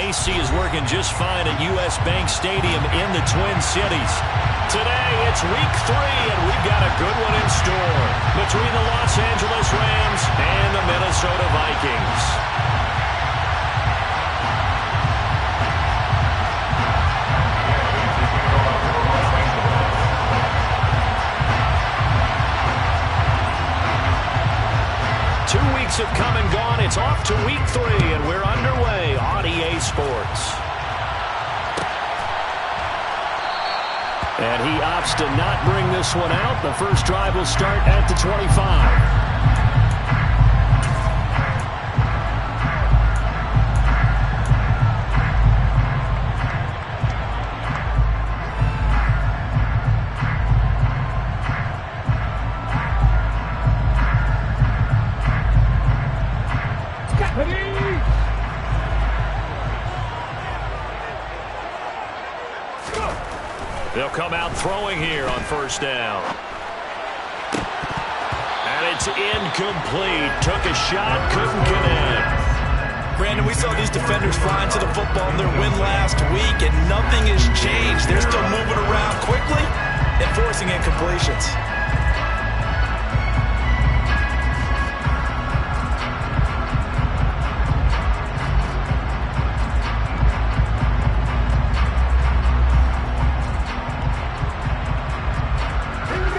AC is working just fine at U.S. Bank Stadium in the Twin Cities. Today, it's week 3, and we've got a good one in store between the Los Angeles Rams and the Minnesota Vikings. Have come and gone. It's off to week 3, and we're underway on EA Sports. And he opts to not bring this one out. The first drive will start at the 25. They'll come out throwing here on first down. And it's incomplete. Took a shot, couldn't connect. Brandon, we saw these defenders flying to the football in their win last week, and nothing has changed. They're still moving around quickly and forcing incompletions.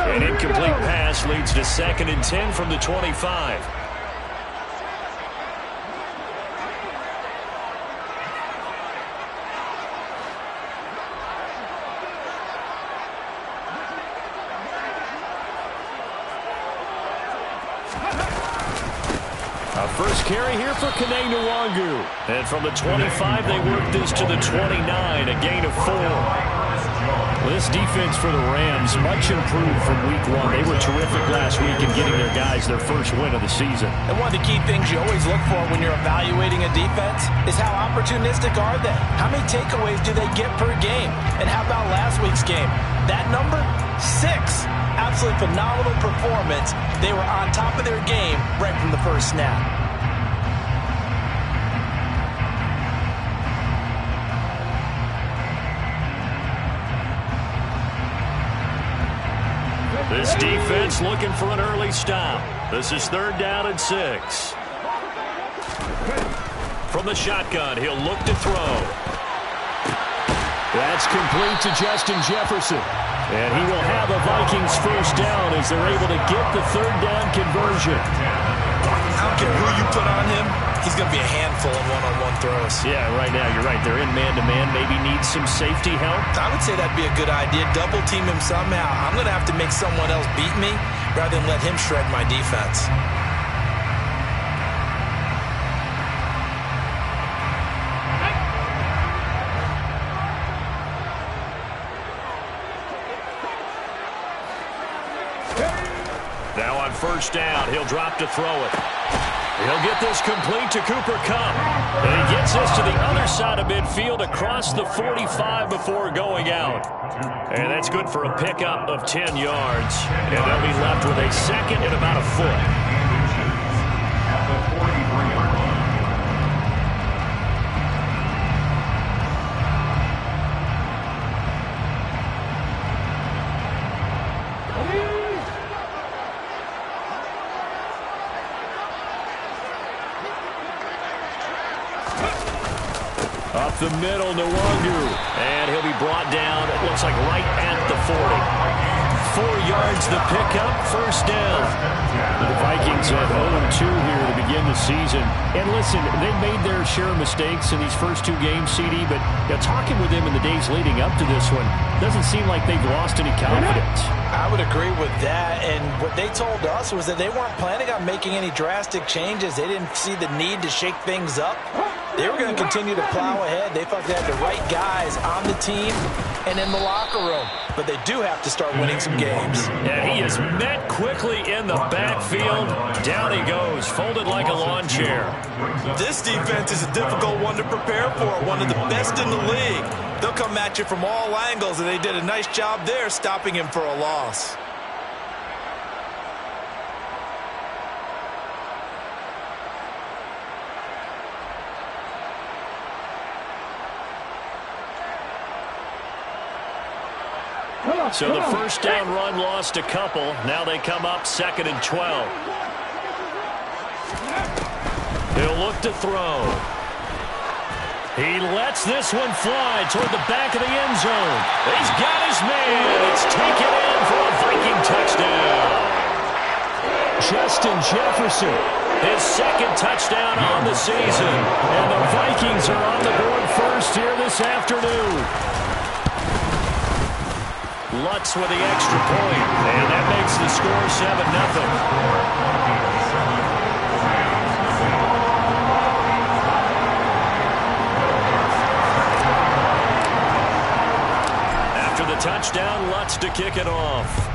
An incomplete pass leads to 2nd and 10 from the 25. A first carry here for Kene Nwangu. And from the 25, they work this to the 29, a gain of 4. This defense for the Rams, much improved from week 1. They were terrific last week in getting their guys their first win of the season. And one of the key things you always look for when you're evaluating a defense is how opportunistic are they? How many takeaways do they get per game? And how about last week's game? That number, 6. Absolutely phenomenal performance. They were on top of their game right from the first snap. This defense looking for an early stop. This is 3rd down and 6. From the shotgun, he'll look to throw. That's complete to Justin Jefferson. And he will have a Vikings first down as they're able to get the 3rd down conversion. I don't care who you put on him, he's going to be a handful of one-on-one throws. Yeah, right now, you're right. They're in man-to-man. Maybe need some safety help. I would say that'd be a good idea. Double team him somehow. I'm going to have to make someone else beat me rather than let him shred my defense. Now on first down, he'll drop to throw it. He'll get this complete to Cooper Kupp. And he gets this to the other side of midfield across the 45 before going out. And that's good for a pickup of 10 yards. And they'll be left with a 2nd and about a foot. Up the middle, Nwangu. And he'll be brought down, it looks like right at the 40. 4 yards the pickup, first down. The Vikings have 0-2 here to begin the season. And listen, they made their share of mistakes in these first 2 games, CD, but talking with them in the days leading up to this one, doesn't seem like they've lost any confidence. I would agree with that, and what they told us was that they weren't planning on making any drastic changes. They didn't see the need to shake things up. They were going to continue to plow ahead. They thought they had the right guys on the team and in the locker room, but they do have to start winning some games. And he is met quickly in the backfield. Down he goes, folded like a lawn chair. This defense is a difficult one to prepare for, one of the best in the league. They'll come at you from all angles, and they did a nice job there stopping him for a loss. So the first down run lost a couple. Now they come up 2nd and 12. He'll look to throw. He lets this one fly toward the back of the end zone. He's got his man. It's taken in for a Viking touchdown. Justin Jefferson, his 2nd touchdown on the season. And the Vikings are on the board first here this afternoon. Lutz with the extra point, and that makes the score 7-0. Touchdown, Lutz to kick it off.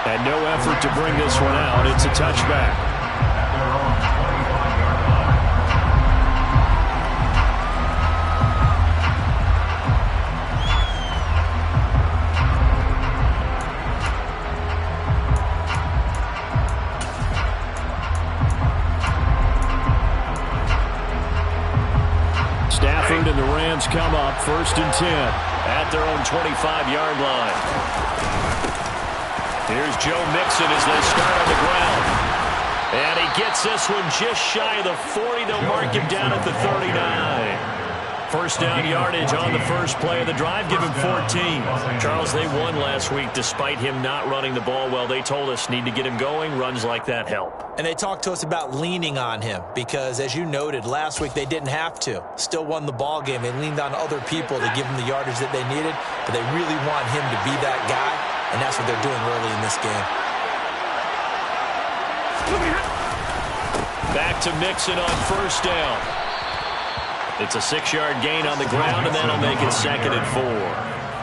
And no effort to bring this one out. It's a touchback. And the Rams come up 1st and 10 at their own 25-yard line. Here's Joe Mixon as they start on the ground. And he gets this one just shy of the 40. They'll mark him down at the 39. First down yardage on the first play of the drive. Give him 14. Charles, they won last week despite him not running the ball well. They told us need to get him going. Runs like that help. And they talked to us about leaning on him because, as you noted, last week they didn't have to. Still won the ball game. They leaned on other people to give him the yardage that they needed, but they really want him to be that guy, and that's what they're doing early in this game. Back to Mixon on first down. It's a 6-yard gain on the ground, and that'll make it 2nd and 4.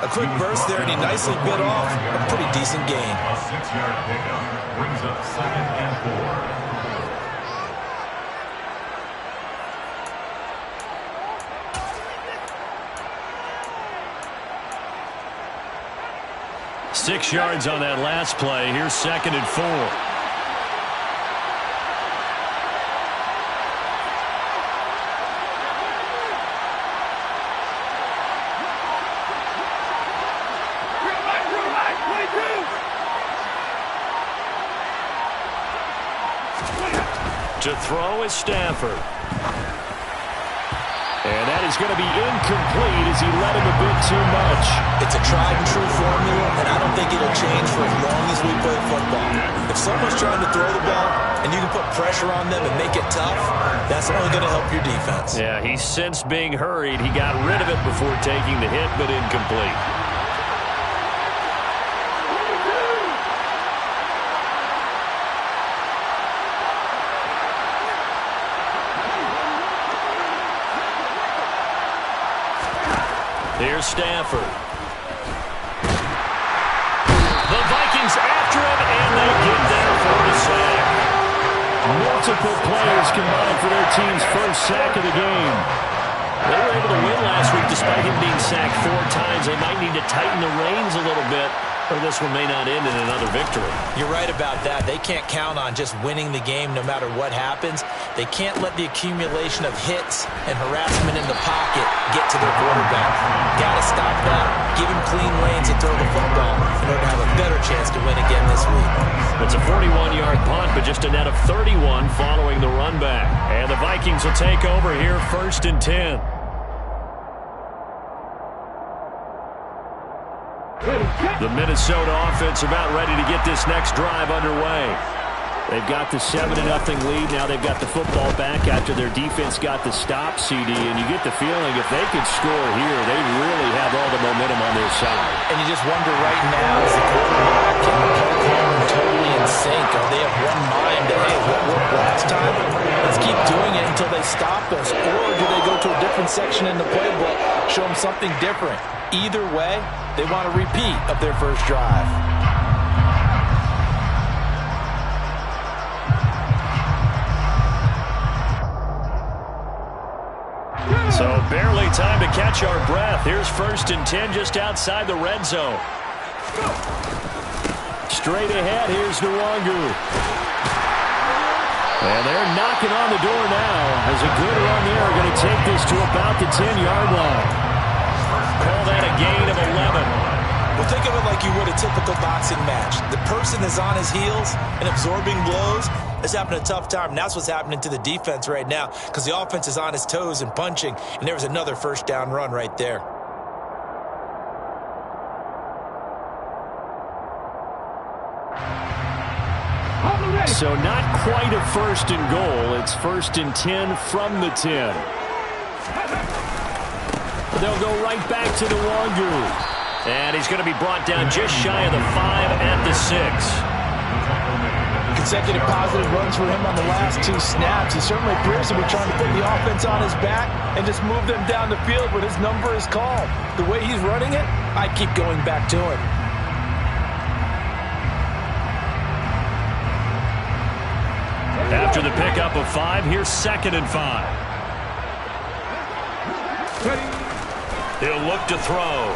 A quick burst there, and he nicely bit off a pretty decent gain. A 6-yard pickup brings up 2nd and 4. 6 yards on that last play. Here's 2nd and 4. To throw is Stafford. And that is going to be incomplete as he let him a bit too much. It's a tried and true formula, and I don't think it'll change for as long as we play football. If someone's trying to throw the ball and you can put pressure on them and make it tough, that's only going to help your defense. Yeah, he sensed being hurried. He got rid of it before taking the hit, but incomplete. Here's Stafford. The Vikings after him, and they get there for the sack. Multiple players combined for their team's first sack of the game. They were able to win last week despite him being sacked 4 times. They might need to tighten the reins a little bit, or this one may not end in another victory. You're right about that. They can't count on just winning the game no matter what happens. They can't let the accumulation of hits and harassment in the pocket get to their quarterback. Got to stop that. Give him clean lanes and throw the football in order to have a better chance to win again this week. It's a 41-yard punt, but just a net of 31 following the run back. And the Vikings will take over here 1st and 10. The Minnesota offense about ready to get this next drive underway. They've got the 7-0 lead. Now they've got the football back after their defense got the stop, CD. And you get the feeling if they could score here, they really have all the momentum on their side. And you just wonder right now, is the quarterback and the play caller totally in sync? Or they have one mind that, hey, what worked last time? Let's keep doing it until they stop us. Or do they go to a different section in the playbook, show them something different? Either way, they want a repeat of their first drive. So barely time to catch our breath. Here's 1st and 10 just outside the red zone. Straight ahead, here's Nwangu. And they're knocking on the door now as a good run there are going to take this to about the 10-yard line. Call that a gain of 11. Well, think of it like you would a typical boxing match. The person is on his heels and absorbing blows is having a tough time. And that's what's happening to the defense right now because the offense is on his toes and punching. And there was another first down run right there. So not quite a first and goal. It's first and 10 from the 10. They'll go right back to the Nwangwu. And he's going to be brought down just shy of the 5 at the 6. Consecutive positive runs for him on the last 2 snaps. He certainly appears to be trying to put the offense on his back and just move them down the field when his number is called. The way he's running it, I keep going back to him. After the pickup of 5, here's 2nd and 5. He'll look to throw.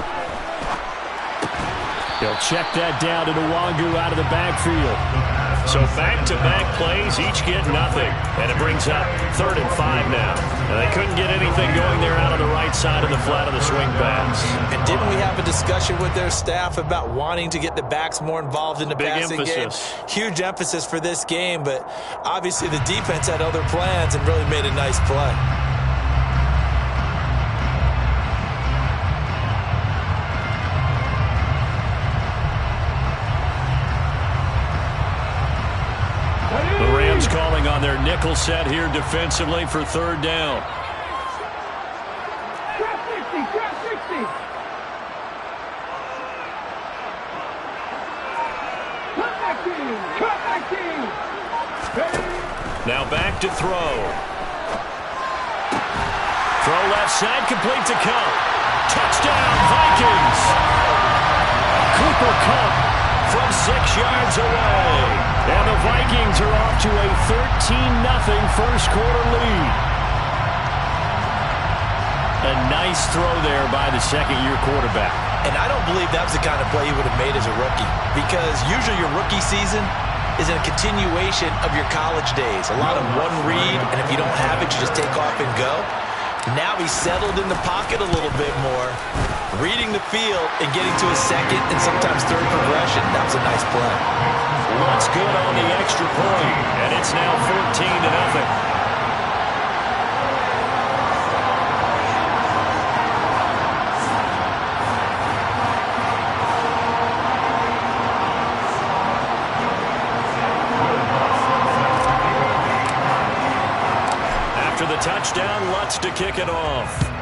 He'll check that down to Nwangwu out of the backfield. So back-to-back plays, each get nothing. And it brings up 3rd and 5 now. And they couldn't get anything going there out of the right side of the flat of the swing pass. And didn't we have a discussion with their staff about wanting to get the backs more involved in the passing game? Huge emphasis for this game, but obviously the defense had other plans and really made a nice play. The Rams calling on their nickel set here defensively for 3rd down. Now back to throw. Throw left side, complete to Kupp. Touchdown, Vikings! Cooper Kupp from 6 yards away. And the Vikings are off to a 13-0 first quarter lead. A nice throw there by the second-year quarterback. And I don't believe that was the kind of play he would have made as a rookie, because usually your rookie season is a continuation of your college days. A lot of one read, and if you don't have it, you just take off and go. Now he's settled in the pocket a little bit more, reading the field and getting to his 2nd and sometimes 3rd progression. That was a nice play. Looks good on the extra point, and it's now 14-0. After the touchdown, Lutz to kick it off.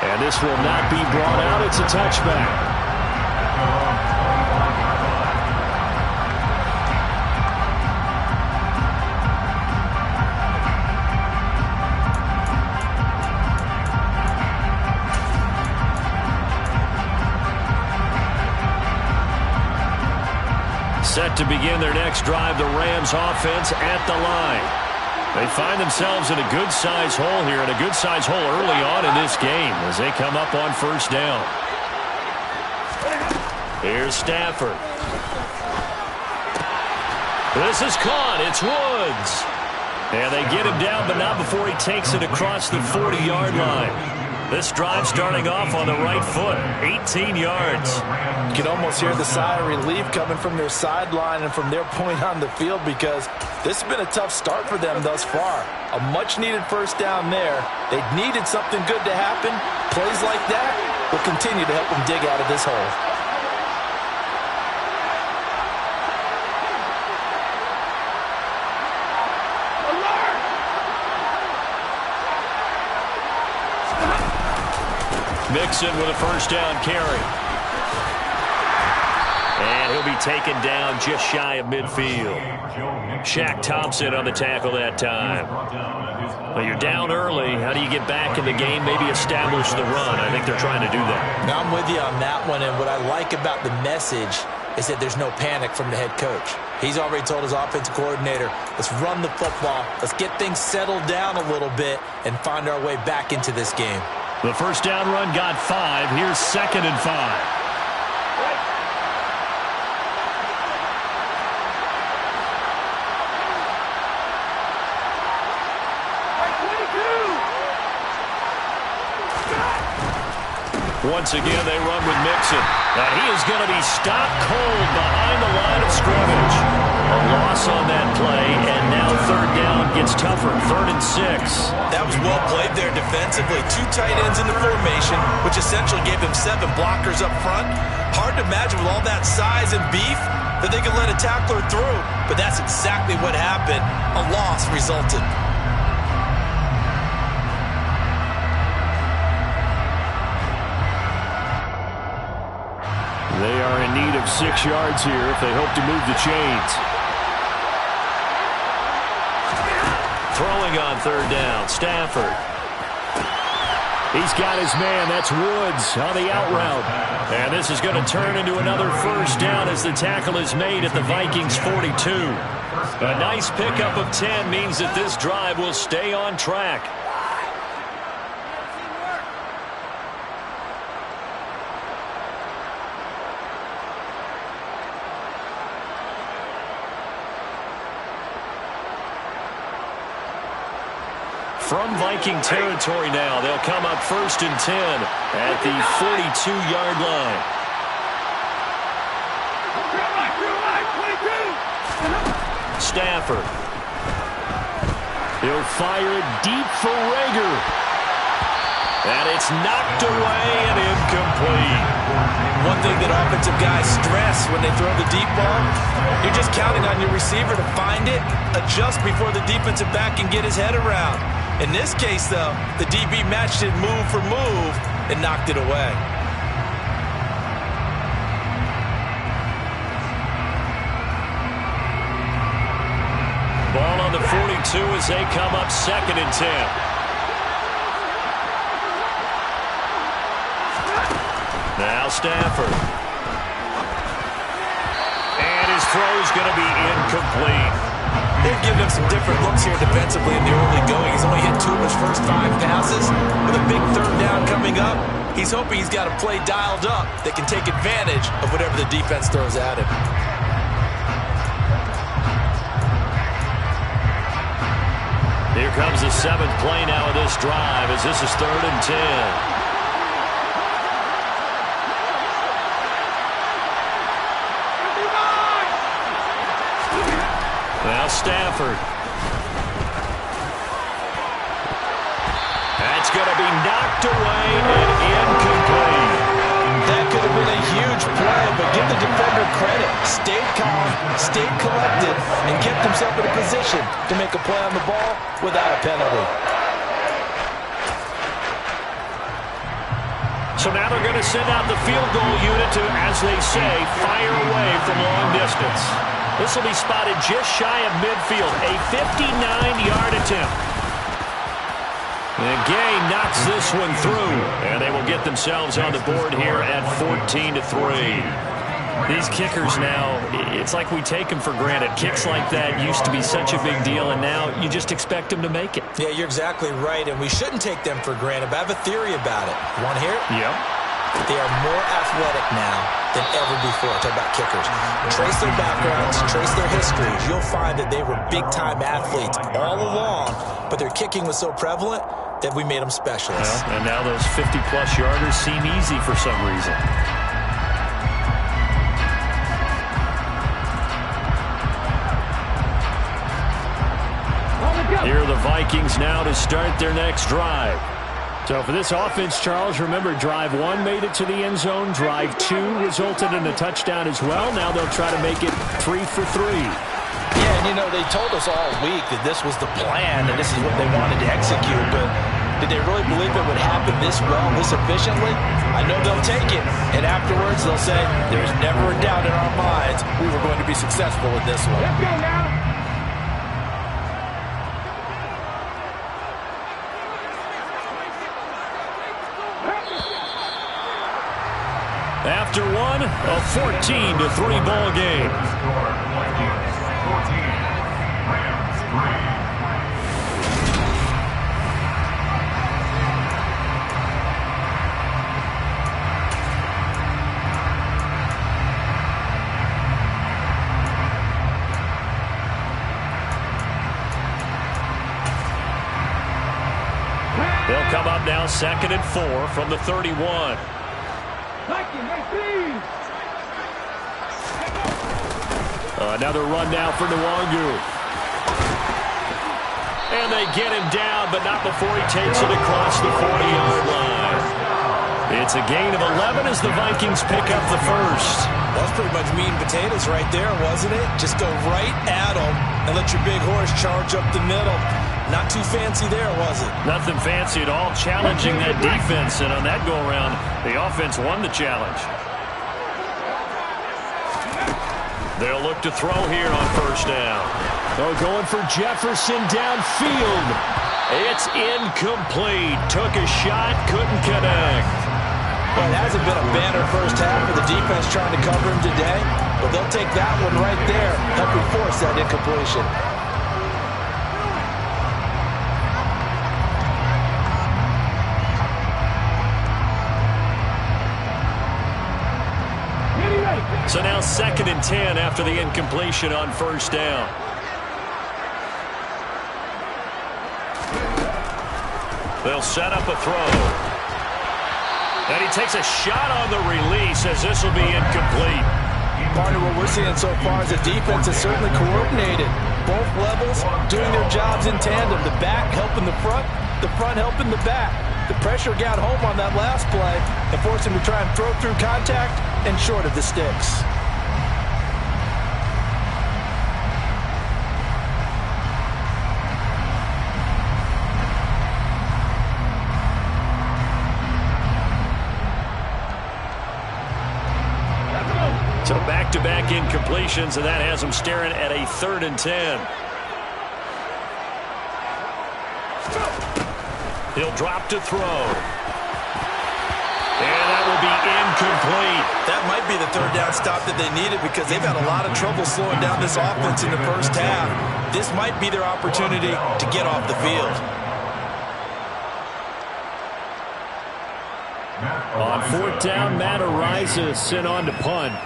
And this will not be brought out. It's a touchback. Set to begin their next drive, the Rams offense at the line. They find themselves in a good-sized hole here, and a good-sized hole early on in this game as they come up on 1st down. Here's Stafford. This is caught. It's Woods. And they get him down, but not before he takes it across the 40-yard line. This drive starting off on the right foot, 18 yards. You can almost hear the sigh of relief coming from their sideline and from their point on the field, because this has been a tough start for them thus far. A much-needed first down there. They needed something good to happen. Plays like that will continue to help them dig out of this hole. Mixon with a first down carry. And he'll be taken down just shy of midfield. Shaq Thompson on the tackle that time. Well, you're down early. How do you get back in the game? Maybe establish the run. I think they're trying to do that. Now I'm with you on that one, and what I like about the message is that there's no panic from the head coach. He's already told his offensive coordinator, let's run the football, let's get things settled down a little bit and find our way back into this game. The first down run got 5. Here's 2nd and 5. once again. They run with Mixon. And he is going to be stopped cold behind the line of scrimmage. A loss on that play, and now third down gets tougher. 3rd and 6. That was well played there defensively. 2 tight ends in the formation, which essentially gave them 7 blockers up front. Hard to imagine with all that size and beef that they could let a tackler through, but that's exactly what happened. A loss resulted. They are in need of 6 yards here if they hope to move the chains. Throwing on 3rd down, Stafford. He's got his man. That's Woods on the out route. And this is going to turn into another 1st down as the tackle is made at the Vikings 42. A nice pickup of 10 means that this drive will stay on track. From Viking territory now, they'll come up 1st and 10 at the 42-yard line. Stafford. He'll fire it deep for Rager. And it's knocked away and incomplete. One thing that offensive guys stress when they throw the deep ball, you're just counting on your receiver to find it, adjust before the defensive back can get his head around. In this case, though, the DB matched it move for move and knocked it away. Ball on the 42 as they come up 2nd and 10. Now Stafford. And his throw is going to be incomplete. They've given him some different looks here defensively in the early going. He's only hit 2 of his first 5 passes. With a big 3rd down coming up, he's hoping he's got a play dialed up that can take advantage of whatever the defense throws at him. Here comes the 7th play now of this drive as this is 3rd and 10. Now Stafford. That's going to be knocked away and incomplete. That could have been a huge play, but give the defender credit. Stayed calm, stayed collected, and kept himself in a position to make a play on the ball without a penalty. So now they're going to send out the field goal unit to, as they say, fire away from long distance. This will be spotted just shy of midfield, a 59-yard attempt. And Gay knocks this one through, and they will get themselves on the board here at 14-3. These kickers now, it's like we take them for granted. Kicks like that used to be such a big deal, and now you just expect them to make it. Yeah, you're exactly right, and we shouldn't take them for granted, but I have a theory about it. You want to hear it? Yep. They are more athletic now than ever before. Talk about kickers. Trace their backgrounds, trace their histories. You'll find that they were big-time athletes all along, but their kicking was so prevalent that we made them specialists. Well, and now those 50-plus yarders seem easy for some reason. Here are the Vikings now to start their next drive. So for this offense, Charles, remember, drive 1 made it to the end zone. Drive 2 resulted in a touchdown as well. Now they'll try to make it 3 for 3. Yeah, and you know, they told us all week that this was the plan and this is what they wanted to execute, but did they really believe it would happen this well, this efficiently? I know they'll take it, and afterwards they'll say, there's never a doubt in our minds we were going to be successful with this one. Let's go now. After one, a 14-3 ball game. They'll come up now 2nd and 4 from the 31. Another run now for Nwangu. And they get him down, but not before he takes it across the 40-yard line. It's a gain of 11 as the Vikings pick up the first. That was pretty much meat and potatoes right there, wasn't it? Just go right at them and let your big horse charge up the middle. Not too fancy there, was it? Nothing fancy at all, challenging that defense. And on that go-around, the offense won the challenge. They'll look to throw here on first down. Oh, going for Jefferson downfield. It's incomplete. Took a shot, couldn't connect. Well, it hasn't been a banner first half for the defense trying to cover him today, but they'll take that one right there, helping force that incompletion. So now 2nd and 10 after the incompletion on first down. They'll set up a throw. And he takes a shot on the release as this will be incomplete. Partner, what we're seeing so far is the defense is certainly coordinated. Both levels doing their jobs in tandem. The back helping the front helping the back. The pressure got home on that last play and forced him to try and throw through contact and short of the sticks. So back-to-back incompletions, and that has them staring at a 3rd and 10. He'll drop to throw. And that will be incomplete. That might be the 3rd down stop that they needed because they've had a lot of trouble slowing down this offense in the first half. This might be their opportunity to get off the field. On 4th down, Matt Araiza sent on to punt.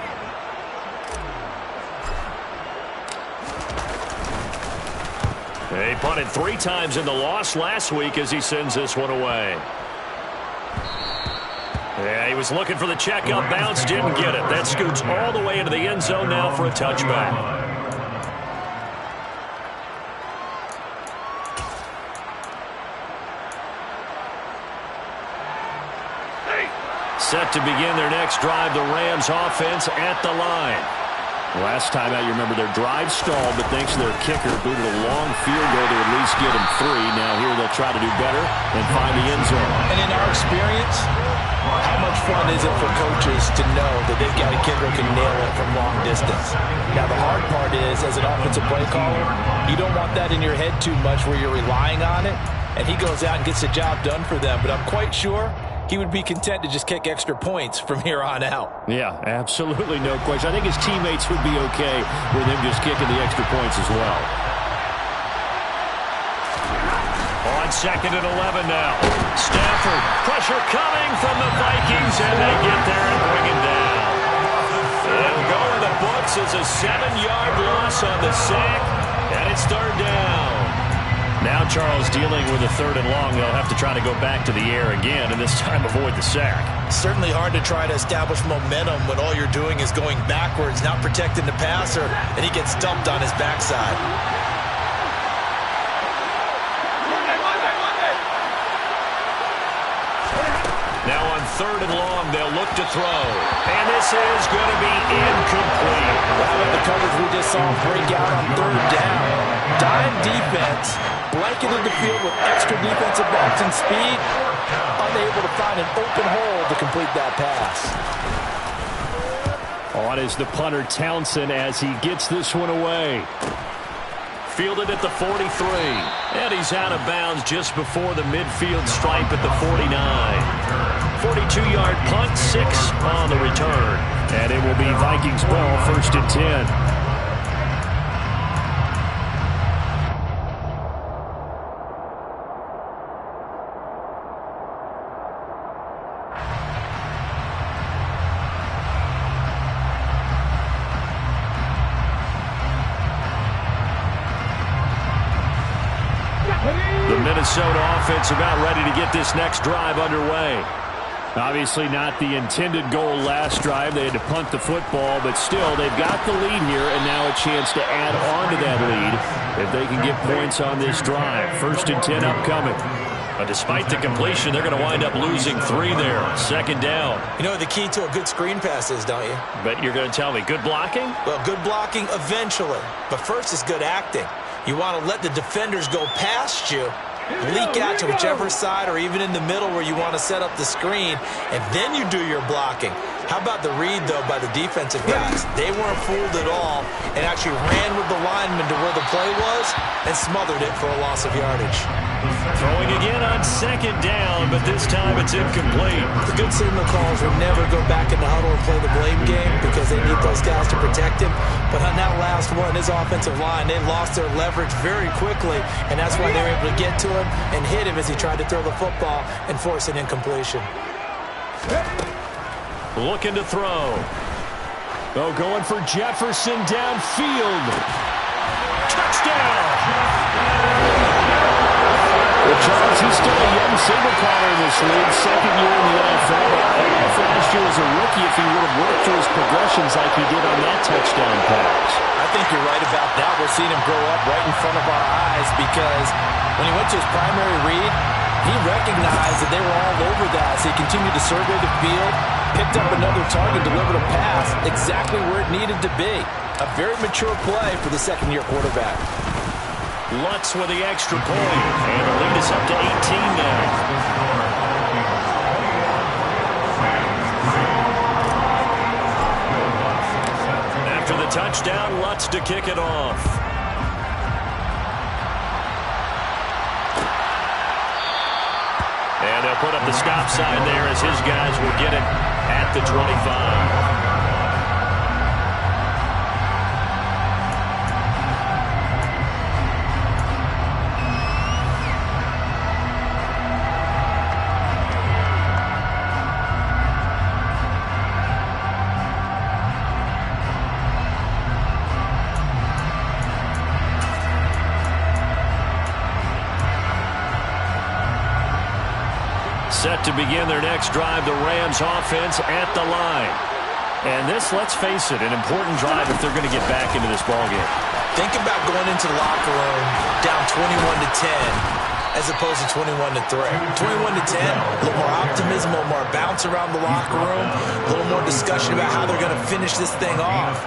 He punted 3 times in the loss last week as he sends this one away. Yeah, he was looking for the check up bounce, didn't get it. That scoots all the way into the end zone now for a touchback. Set to begin their next drive, the Rams offense at the line. Last time out, you remember their drive stalled, but thanks to their kicker, booted a long field goal to at least get them 3. Now here they'll try to do better and find the end zone. And in our experience, how much fun is it for coaches to know that they've got a kicker who can nail it from long distance? Now the hard part is, as an offensive play caller, you don't want that in your head too much where you're relying on it, and he goes out and gets the job done for them. But I'm quite sure he would be content to just kick extra points from here on out. Yeah, absolutely no question. I think his teammates would be okay with him just kicking the extra points as well. On 2nd and 11 now. Stafford, pressure coming from the Vikings, and they get there and bring him down. It'll go in the books as a 7-yard loss on the sack, and it's 3rd down. Now Charles dealing with a 3rd and long. They'll have to try to go back to the air again, and this time avoid the sack. Certainly hard to try to establish momentum when all you're doing is going backwards, not protecting the passer, and he gets dumped on his backside. Now on 3rd and long, they'll look to throw. And this is going to be incomplete. Wow, the coverage we just saw break out on 3rd down. Dime defense, blanketed the field with extra defensive backs and speed, unable to find an open hole to complete that pass. On is the punter Townsend as he gets this one away. Fielded at the 43. And he's out of bounds just before the midfield stripe at the 49. 42-yard punt, 6 on the return. And it will be Vikings ball, 1st and 10. The Minnesota offense about ready to get this next drive underway. Obviously not the intended goal last drive. They had to punt the football, but still, they've got the lead here, and now a chance to add on to that lead if they can get points on this drive. 1st and 10 upcoming. But despite the completion, they're going to wind up losing 3 there. 2nd down. You know what the key to a good screen pass is, don't you? But you're going to tell me, good blocking? Well, good blocking eventually. But first is good acting. You want to let the defenders go past you, leak out to whichever side or even in the middle where you want to set up the screen, and then you do your blocking. How about the read, though, by the defensive guys? They weren't fooled at all and actually ran with the lineman to where the play was and smothered it for a loss of yardage. Throwing again on 2nd down, but this time it's incomplete. The good signal calls will never go back in the huddle and play the blame game because they need those guys to protect him. But on that last one, his offensive line, they lost their leverage very quickly, and that's why they were able to get to him and hit him as he tried to throw the football and force an incompletion. Looking to throw. Oh, going for Jefferson downfield. Touchdown! Well, Charles, he's still a young single caller in this league, 2nd year in the NFL. Last year as a rookie, if he would have worked through his progressions like he did on that touchdown pass. I think you're right about that. We're seeing him grow up right in front of our eyes because when he went to his primary read, he recognized that they were all over that. So he continued to survey the field, picked up another target, delivered a pass exactly where it needed to be. A very mature play for the 2nd-year quarterback. Lutz with the extra point, and the lead is up to 18 now. After the touchdown, Lutz to kick it off. And they'll put up the stop sign there as his guys will get it at the 25. Set to begin their next drive, the Rams offense at the line. And this, let's face it, an important drive if they're going to get back into this ballgame. Think about going into the locker room down 21-10 as opposed to 21-3. 21-10, a little more optimism, a little more bounce around the locker room, a little more discussion about how they're going to finish this thing off.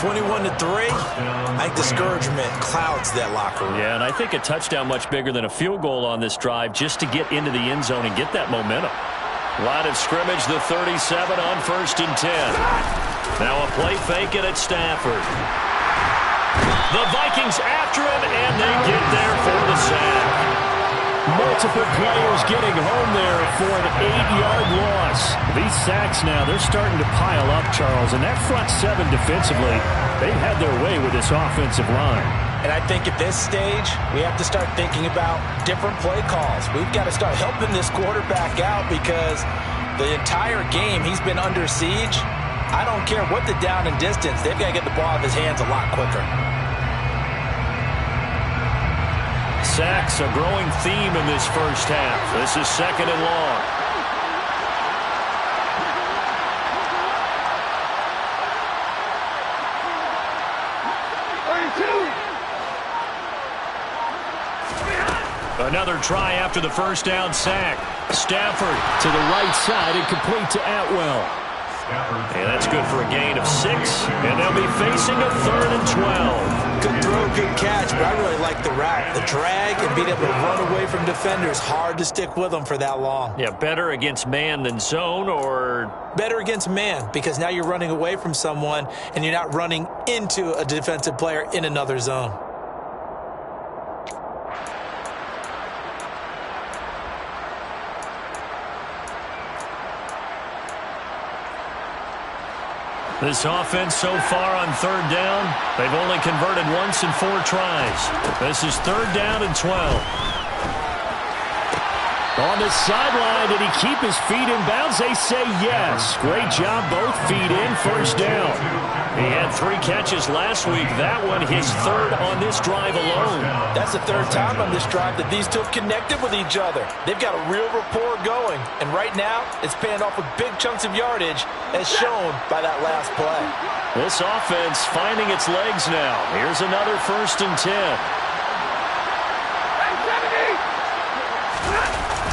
21-3, I think discouragement clouds that locker room. Yeah, and I think a touchdown much bigger than a field goal on this drive just to get into the end zone and get that momentum. Line of scrimmage, the 37 on 1st and 10. Now a play fake it at Stafford. The Vikings after him, and they get there for the sack. Multiple players getting home there for an 8-yard loss. These sacks now, they're starting to pile up, Charles. And that front 7 defensively, they've had their way with this offensive line. And I think at this stage, we have to start thinking about different play calls. We've got to start helping this quarterback out because the entire game he's been under siege. I don't care what the down and distance, they've got to get the ball out of his hands a lot quicker. Sacks, a growing theme in this first half. This is 2nd and long. Another try after the first down sack. Stafford to the right side and complete to Atwell. And that's good for a gain of 6. And they'll be facing a 3rd and 12. Good throw, good catch, but I really like the route. The drag and being able to run away from defenders. Hard to stick with them for that long. Yeah, better against man than zone, or? Better against man, because now you're running away from someone and you're not running into a defensive player in another zone. This offense so far on 3rd down, they've only converted once in 4 tries. This is 3rd down and 12. On the sideline, did he keep his feet in bounds? They say yes. Great job, both feet in, first down. He had 3 catches last week. That one his 3rd on this drive alone. That's the 3rd time on this drive that these two have connected with each other. They've got a real rapport going, and right now it's paying off with big chunks of yardage, as shown by that last play. This offense finding its legs now. Here's another 1st and 10.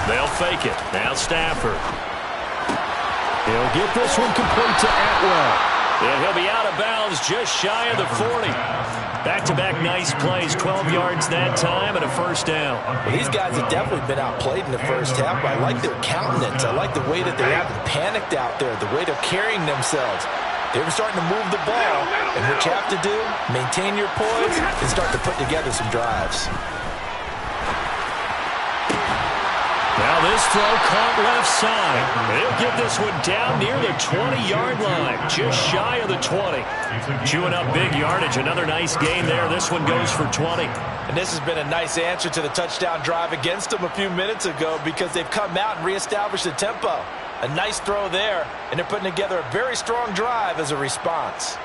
They'll fake it. Now Stafford. He'll get this one complete to Atwell. And he'll be out of bounds just shy of the 40. Back-to-back nice plays, 12 yards that time and a first down. Well, these guys have definitely been outplayed in the first half, but I like their countenance. I like the way that they haven't panicked out there, the way they're carrying themselves. They're starting to move the ball, and what you have to do, maintain your poise and start to put together some drives. Now this throw caught left side. They'll get this one down near the 20-yard line, just shy of the 20. Chewing up big yardage. Another nice gain there. This one goes for 20. And this has been a nice answer to the touchdown drive against them a few minutes ago, because they've come out and reestablished the tempo. A nice throw there, and they're putting together a very strong drive as a response.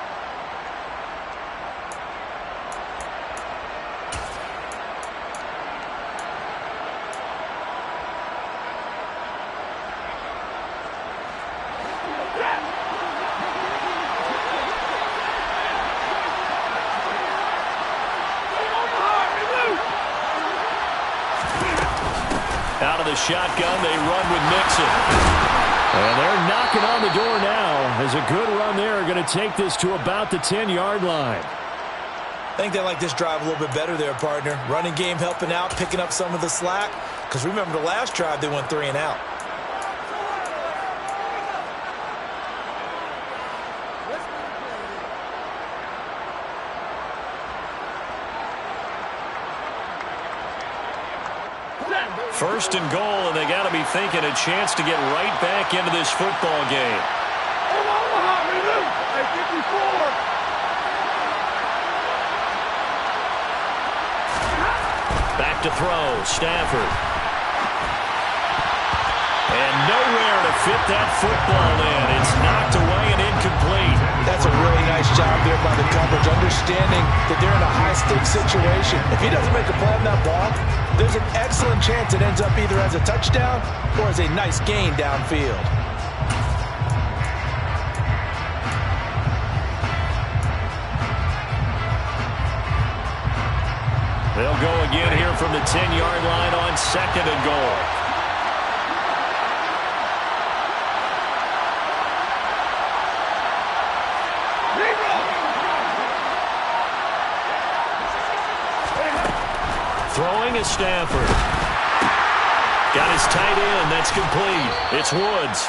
Out of the shotgun, they run with Mixon. And they're knocking on the door now, as a good run there are going to take this to about the 10-yard line. I think they like this drive a little bit better there, partner. Running game helping out, picking up some of the slack. Because remember the last drive, they went 3 and out. First and goal, and they got to be thinking a chance to get right back into this football game. Back to throw, Stafford. And nowhere to fit that football in. It's knocked away and incomplete. That's a really nice job there by the coverage, understanding that they're in a high-stakes situation. If he doesn't make a play on that ball, there's an excellent chance it ends up either as a touchdown or as a nice gain downfield. They'll go again here from the 10-yard line on 2nd and goal. Throwing is Stafford. Got his tight end. That's complete. It's Woods.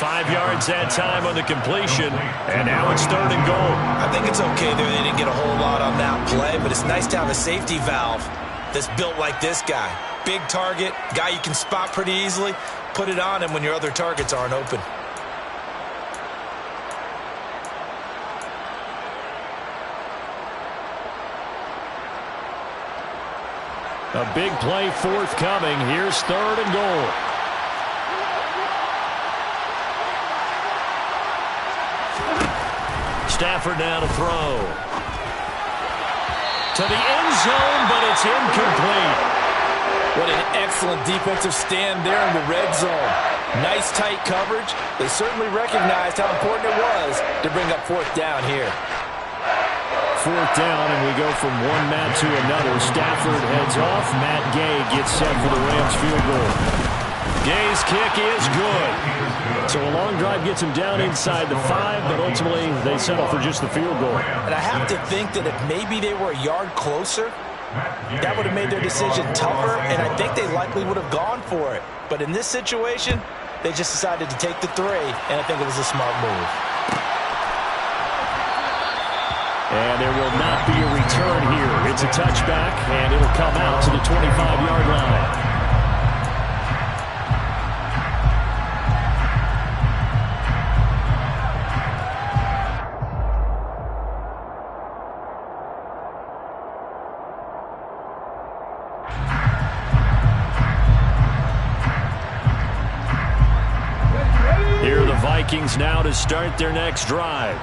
5 yards that time on the completion. And now it's 3rd and goal. I think it's okay there. They didn't get a whole lot on that play, but it's nice to have a safety valve that's built like this guy. Big target, guy you can spot pretty easily. Put it on him when your other targets aren't open. A big play forthcoming. Here's 3rd and goal. Stafford now to throw. To the end zone, but it's incomplete. What an excellent defensive stand there in the red zone. Nice tight coverage. They certainly recognized how important it was to bring up 4th down here. 4th down, and we go from one Matt to another. Stafford heads off. Matt Gay gets set for the Rams field goal. Gay's kick is good. So a long drive gets him down inside the 5, but ultimately they settle for just the field goal. And I have to think that if maybe they were a yard closer, that would have made their decision tougher, and I think they likely would have gone for it. But in this situation, they just decided to take the 3, and I think it was a smart move. And there will not be a return here. It's a touchback, and it'll come out to the 25-yard line. Vikings now to start their next drive.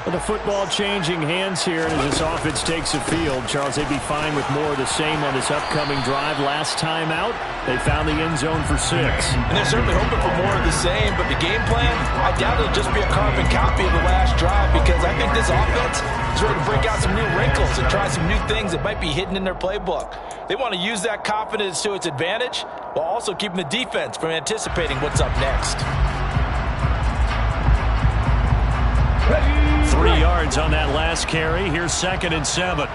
Well, the football changing hands here as this offense takes the field. Charles, they'd be fine with more of the same on this upcoming drive. Last time out, they found the end zone for 6. And they're certainly hoping for more of the same, but the game plan, I doubt it'll just be a carbon copy of the last drive, because I think this offense is ready to break out some new wrinkles and try some new things that might be hidden in their playbook. They want to use that confidence to its advantage while also keeping the defense from anticipating what's up next. 3 yards on that last carry. Here's 2nd and 7.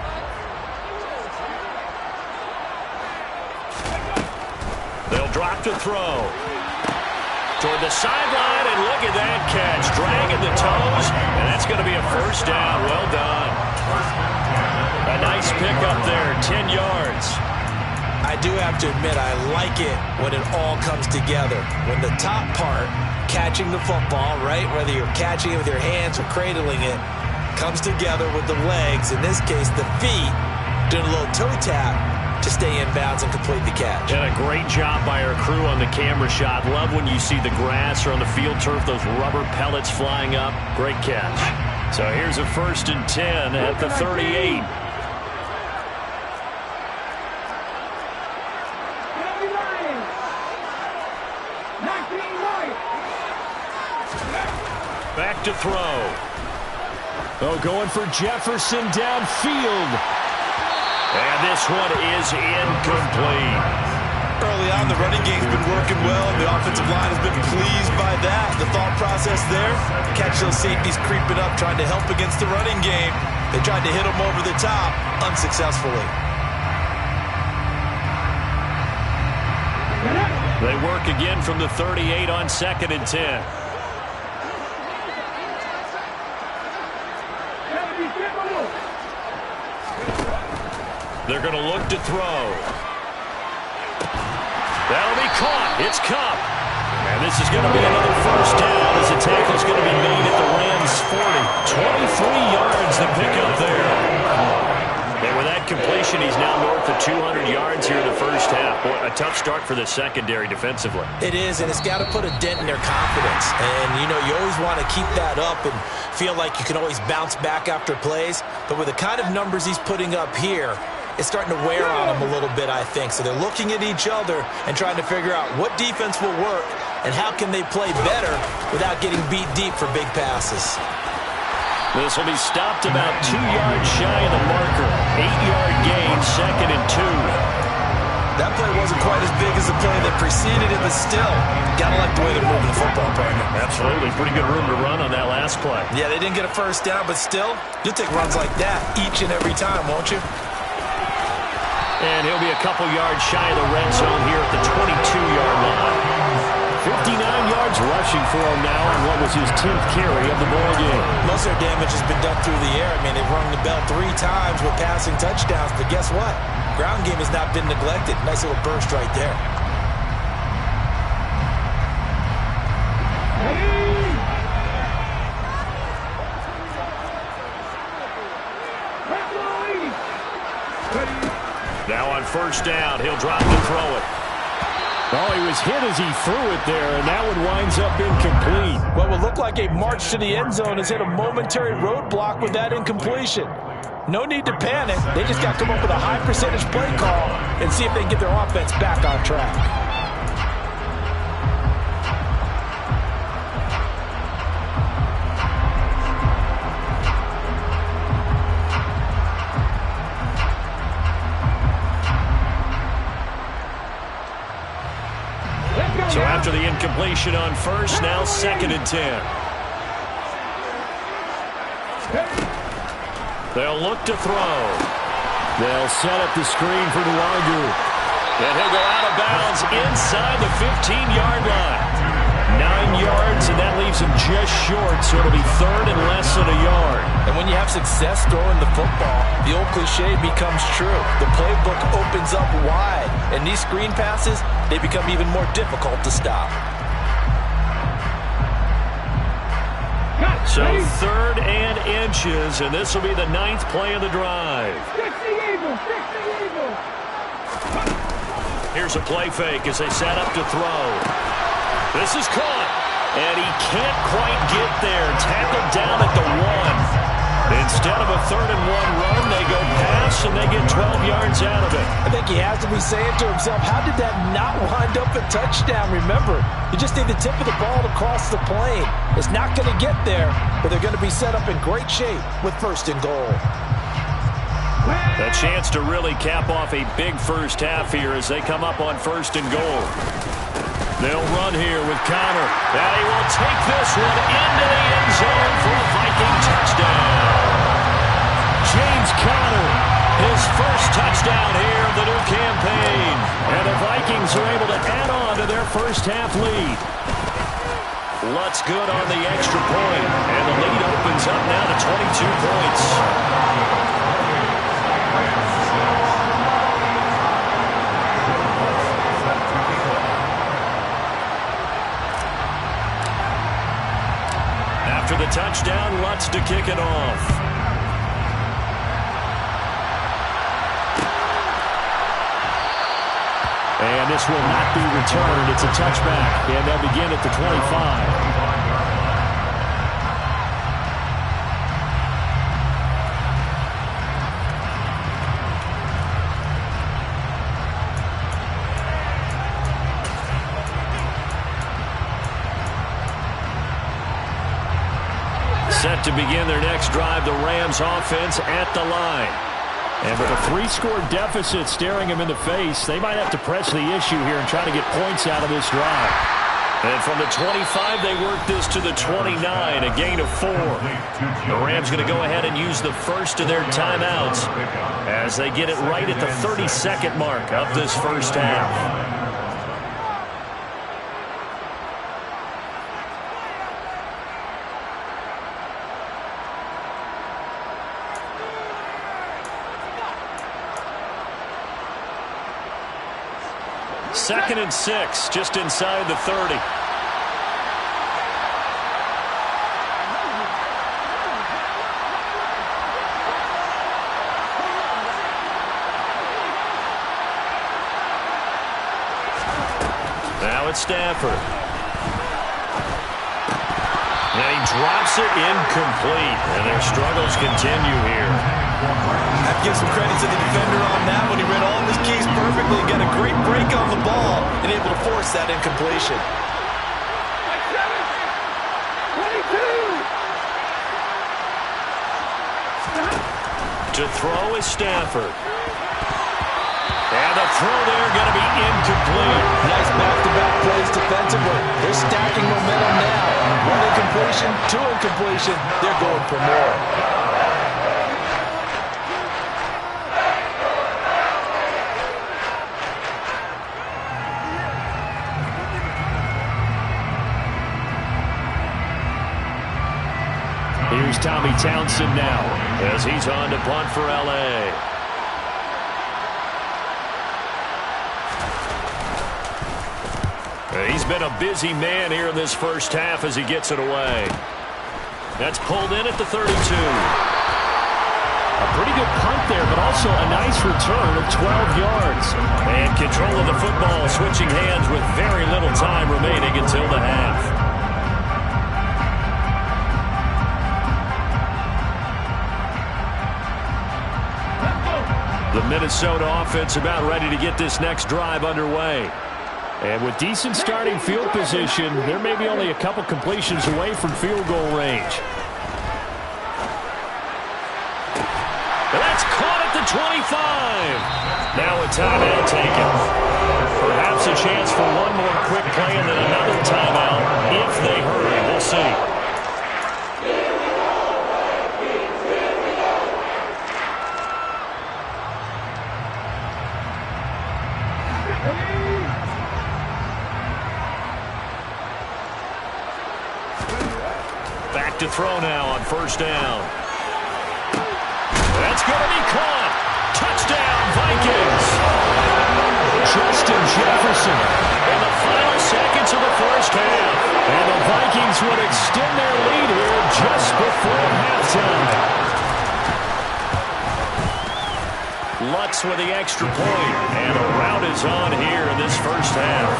They'll drop to throw. Toward the sideline, and look at that catch. Dragging the toes, and that's going to be a first down. Well done. A nice pickup there, 10 yards. I do have to admit, I like it when it all comes together. When the top part, catching the football, right, whether you're catching it with your hands or cradling it, comes together with the legs, in this case the feet, doing a little toe tap to stay in bounds and complete the catch. And a great job by our crew on the camera shot. Love when you see the grass or on the field turf, those rubber pellets flying up. Great catch. So here's a 1st and 10 at the 38. Back to throw. Oh, going for Jefferson downfield. And this one is incomplete. Early on, the running game's been working well, and the offensive line has been pleased by that. The thought process there, catch those safeties creeping up, trying to help against the running game. They tried to hit them over the top, unsuccessfully. They work again from the 38 on 2nd and 10. They're going to look to throw. That'll be caught. It's Kupp. And this is going to be another first down as the tackle's going to be made at the Rams' 40. 23 yards the pickup there. And with that completion, he's now north of 200 yards here in the first half. Boy, a tough start for the secondary defensively. It is, and it's got to put a dent in their confidence. And, you know, you always want to keep that up and feel like you can always bounce back after plays. But with the kind of numbers he's putting up here, it's starting to wear on them a little bit, I think. So they're looking at each other and trying to figure out what defense will work and how can they play better without getting beat deep for big passes. This will be stopped about 2 yards shy of the marker. 8-yard gain, 2nd and 2. That play wasn't quite as big as the play that preceded it, but still, gotta like the way they're moving the football, partner. Absolutely. Pretty good room to run on that last play. Yeah, they didn't get a first down, but still, you'll take runs like that each and every time, won't you? And he'll be a couple yards shy of the red zone here at the 22-yard line. 59 yards rushing for him now on what was his 10th carry of the ball game. Most of their damage has been done through the air. I mean, they've rung the bell 3 times with passing touchdowns, but guess what? Ground game has not been neglected. Nice little burst right there. Now on first down, he'll drop to throw it. Oh, he was hit as he threw it there, and that one winds up incomplete. What would look like a march to the end zone has hit a momentary roadblock with that incompletion. No need to panic. They just got to come up with a high percentage play call and see if they can get their offense back on track. So after the incompletion on first, now 2nd and 10. They'll look to throw. They'll set up the screen for Nwangu. And he'll go out of bounds inside the 15-yard line. 9 yards, and that leaves him just short, so it'll be 3rd and less than a yard. And when you have success throwing the football, the old cliche becomes true. The playbook opens up wide, and these screen passes, they become even more difficult to stop. So 3rd and inches, and this will be the 9th play of the drive. Here's a play fake as they set up to throw. This is caught. And he can't quite get there. Tackled down at the 1. Instead of a 3rd-and-1 run, they go pass, and they get 12 yards out of it. I think he has to be saying to himself, how did that not wind up a touchdown? Remember, you just need the tip of the ball to cross the plane. It's not going to get there, but they're going to be set up in great shape with 1st and goal. A chance to really cap off a big first half here as they come up on 1st and goal. They'll run here with Connor. And he will take this one into the end zone for a Viking touchdown. James Conner, his first touchdown here of the new campaign. And the Vikings are able to add on to their first half lead. Lutz good on the extra point. And the lead opens up now to 22 points. After the touchdown, Lutz to kick it off. And this will not be returned. It's a touchback, and they'll begin at the 25. Set to begin their next drive, the Rams offense at the line. And with a 3-score deficit staring them in the face, they might have to press the issue here and try to get points out of this drive. And from the 25, they work this to the 29, a gain of 4. The Rams going to go ahead and use the first of their timeouts as they get it right at the 32nd mark of this first half. Second and 6, just inside the 30. Now it's Stafford. And he drops it incomplete. And their struggles continue here. I have to give some credit to the defender on that when he read all of his keys perfectly and got a great break on the ball and able to force that incompletion. To throw is Stafford. And the throw there going to be incomplete. Nice back-to-back plays defensively. They're stacking momentum now. 1 incompletion, 2 incompletion. They're going for more. Here's Tommy Townsend now as he's on to punt for L.A. He's been a busy man here in this first half as he gets it away. That's pulled in at the 32. A pretty good punt there, but also a nice return of 12 yards. And control of the football switching hands with very little time remaining until the half. The Minnesota offense about ready to get this next drive underway. And with decent starting field position, there may be only a couple completions away from field goal range. And that's caught at the 25. Now a timeout taken. Perhaps a chance for one more quick play and then another timeout if they hurry. We'll see. Back to throw now on first down. That's going to be caught. Touchdown, Vikings. Justin Jefferson in the final seconds of the first half. And the Vikings would extend their lead here just before halftime. Lutz with the extra point. And a rout is on here in this first half.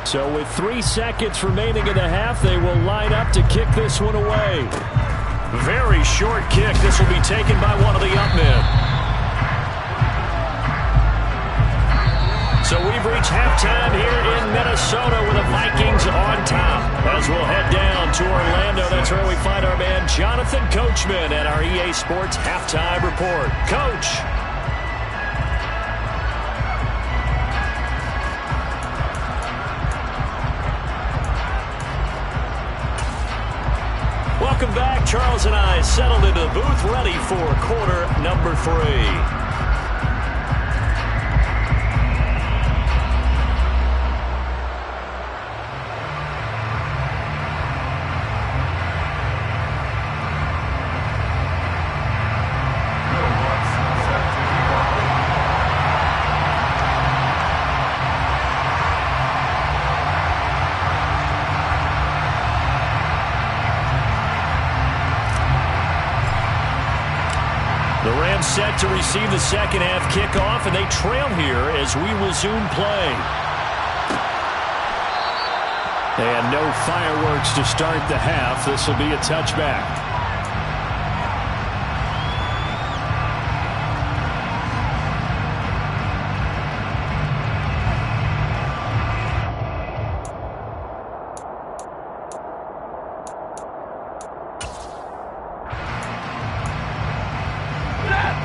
So with 3 seconds remaining in the half, they will line up to kick this one away. Very short kick. This will be taken by one of the up men. So we've reached halftime here in Minnesota with the Vikings on top. As we'll head down to Orlando, that's where we find our man Jonathan Coachman at our EA Sports Halftime Report. Coach. Welcome back. Charles and I settled into the booth, ready for quarter number 3. The Rams set to receive the second half kickoff, and they trail here as we resume play. And no fireworks to start the half. This will be a touchback.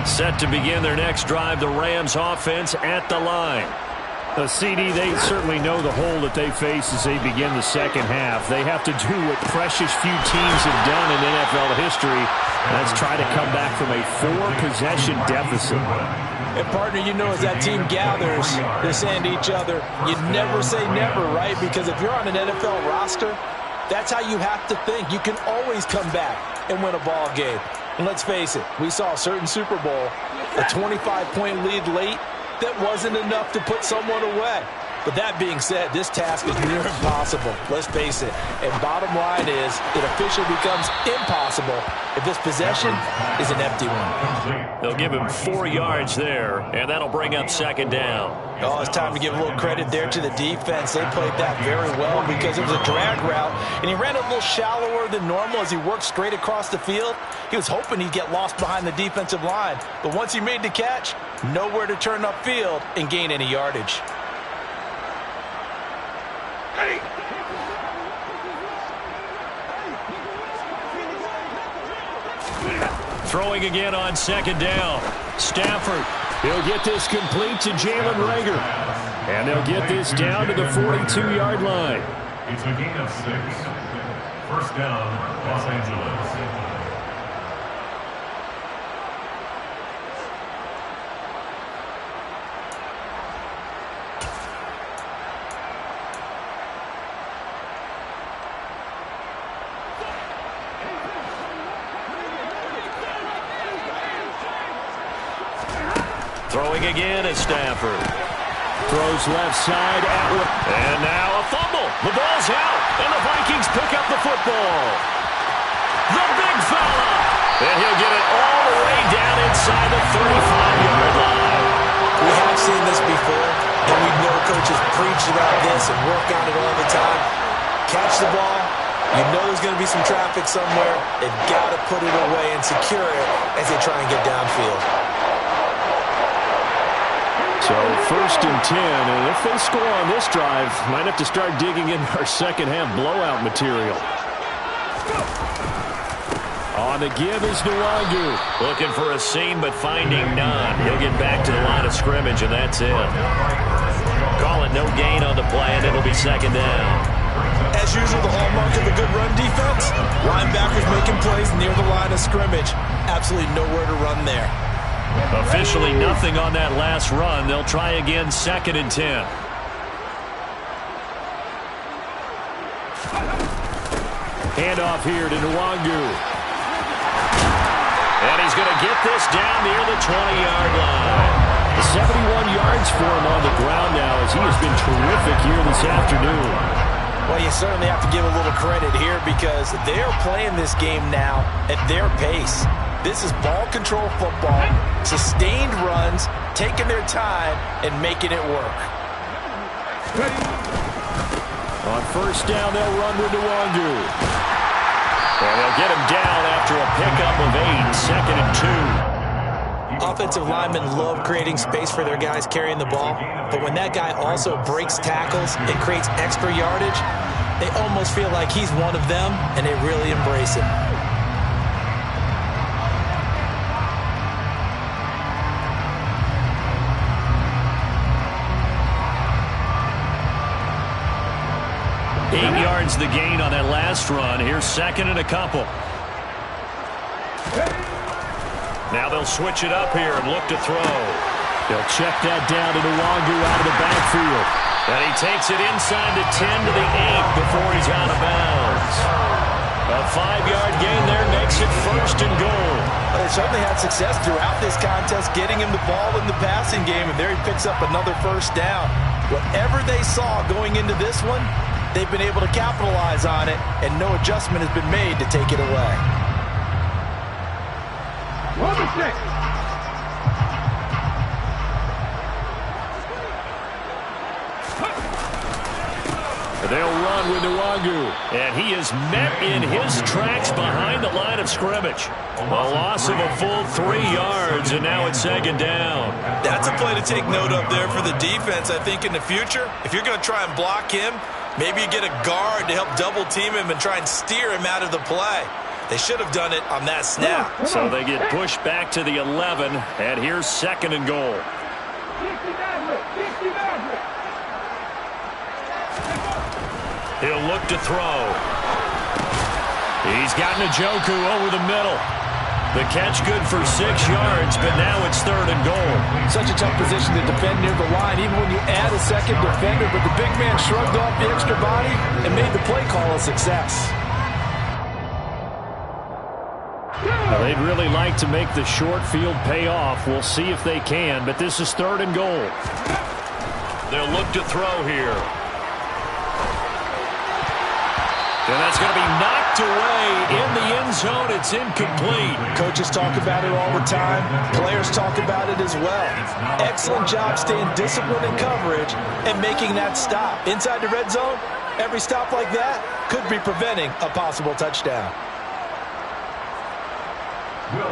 Set to begin their next drive, the Rams offense at the line. CD, they certainly know the hole that they face as they begin the second half. They have to do what precious few teams have done in NFL history. That's try to come back from a 4-possession deficit. And partner, you know, as that team gathers, they're saying to each other, you never say never, right? Because if you're on an NFL roster, that's how you have to think. You can always come back and win a ball game. And let's face it, we saw a certain Super Bowl, a 25-point lead late, that wasn't enough to put someone away. But that being said, this task is near impossible. Let's face it. And bottom line is, it officially becomes impossible if this possession is an empty one. They'll give him 4 yards there, and that'll bring up second down. Oh, it's time to give a little credit there to the defense. They played that very well because it was a drag route, and he ran a little shallower than normal as he worked straight across the field. He was hoping he'd get lost behind the defensive line, but once he made the catch, nowhere to turn upfield and gain any yardage. Throwing again on second down. Stafford. He'll get this complete to Jalen Reagor. And they'll get this down to the 42-yard line. It's a gain of 6. First down, Los Angeles. Throwing again is Stafford. Throws left side. And now a fumble. The ball's out. And the Vikings pick up the football. The big fella. And he'll get it all the way down inside the 35-yard line. We have seen this before, and we know coaches preach about this and work on it all the time. Catch the ball. You know there's going to be some traffic somewhere. They've got to put it away and secure it as they try and get downfield. So 1st and 10, and if they score on this drive, might have to start digging in our second half blowout material. On the give is Nwangu. Looking for a seam, but finding none. He'll get back to the line of scrimmage, and that's it. Call it no gain on the play, and it'll be second down. As usual, the hallmark of a good run defense, linebackers making plays near the line of scrimmage. Absolutely nowhere to run there. Officially nothing on that last run. They'll try again, 2nd and 10. Handoff here to Nwangu. And he's going to get this down near the 20-yard line. 71 yards for him on the ground now as he has been terrific here this afternoon. Well, you certainly have to give a little credit here because they're playing this game now at their pace. This is ball control football, sustained runs, taking their time, and making it work. On first down, they'll run with Nwangu. And they'll get him down after a pickup of 8, 2nd and 2. Offensive linemen love creating space for their guys carrying the ball, but when that guy also breaks tackles and creates extra yardage, they almost feel like he's one of them, and they really embrace him. Yards the gain on that last run. Here's 2nd and a couple. Now they'll switch it up here and look to throw. They'll check that down to Nwangu out of the backfield. And he takes it inside the 10 to the 8 before he's out of bounds. A 5-yard gain there makes it 1st and goal. Well, they certainly had success throughout this contest, getting him the ball in the passing game, and there he picks up another 1st down. Whatever they saw going into this one, they've been able to capitalize on it, and no adjustment has been made to take it away. Number 6. They'll run with Nwangu, and he is met in his tracks behind the line of scrimmage. A loss of a full 3 yards, and now it's 2nd down. That's a play to take note of there for the defense, I think, in the future. If you're going to try and block him, maybe you get a guard to help double-team him and try and steer him out of the play. They should have done it on that snap. So they get pushed back to the 11, and here's 2nd and goal. He'll look to throw. He's got Njoku over the middle. The catch good for 6 yards, but now it's 3rd and goal. Such a tough position to defend near the line, even when you add a second defender, but the big man shrugged off the extra body and made the play call a success. Well, they'd really like to make the short field pay off. We'll see if they can, but this is 3rd and goal. They'll look to throw here. And that's going to be knocked away in the end zone. It's incomplete. Coaches talk about it all the time. Players talk about it as well. Excellent job staying disciplined in coverage and making that stop. Inside the red zone, every stop like that could be preventing a possible touchdown.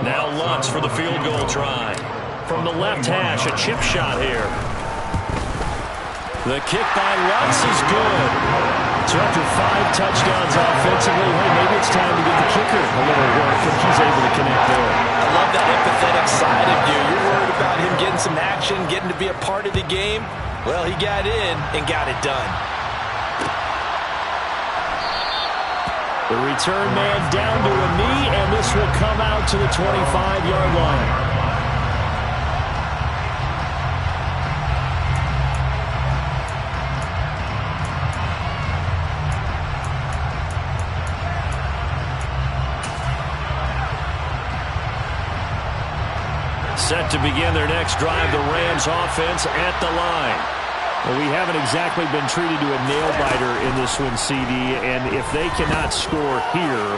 Now Lutz for the field goal try. From the left hash, a chip shot here. The kick by Lutz is good. So after 5 touchdowns offensively, hey, maybe it's time to get the kicker a little work, and he's able to connect there. I love that empathetic side of you. You're worried about him getting some action, getting to be a part of the game. Well, he got in and got it done. The return man down to a knee, and this will come out to the 25-yard line. Set to begin their next drive, the Rams offense at the line. Well, we haven't exactly been treated to a nail-biter in this one, CD, and if they cannot score here,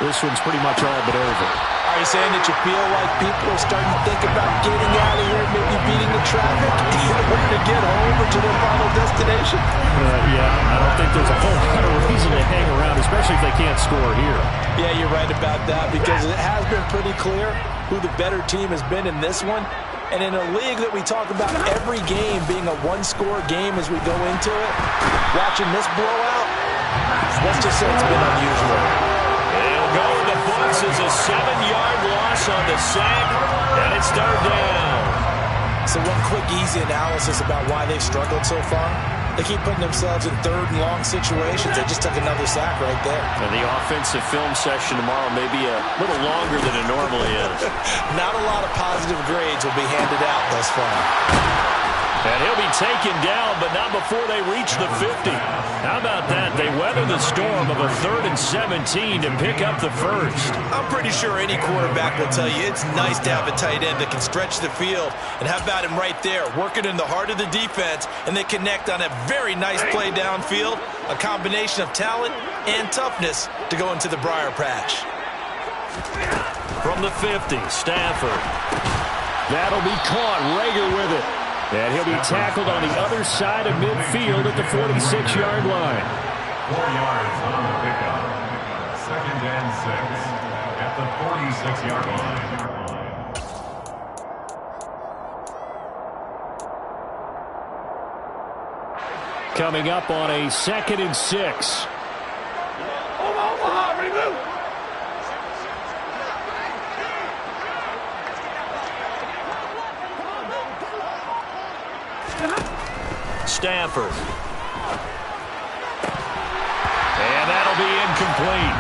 this one's pretty much all but over. Are you saying that you feel like people are starting to think about getting out of here, maybe beating the traffic in order to get home or to their final destination? Yeah, I don't think there's a whole lot of reason to hang around, especially if they can't score here. Yeah, you're right about that, because it has been pretty clear who the better team has been in this one. And in a league that we talk about every game being a one-score game as we go into it, watching this blowout, let's just say it's been unusual. They'll go in the books as a 7-yard loss on the sack, and it's 3rd down. So one quick, easy analysis about why they've struggled so far. They keep putting themselves in 3rd and long situations. They just took another sack right there. And the offensive film session tomorrow may be a little longer than it normally is. Not a lot of positive grades will be handed out thus far. And he'll be taken down, but not before they reach the 50. How about that? They weather the storm of a 3rd and 17 to pick up the first. I'm pretty sure any quarterback will tell you it's nice to have a tight end that can stretch the field. And how about him right there, working in the heart of the defense, and they connect on a very nice play downfield, a combination of talent and toughness to go into the briar patch. From the 50, Stafford. That'll be caught. Rager with it. And he'll be tackled on the other side of midfield at the 46-yard line. 4 yards on the pickup. 2nd and 6 at the 46-yard line. Coming up on a 2nd and 6. Stafford. And that'll be incomplete.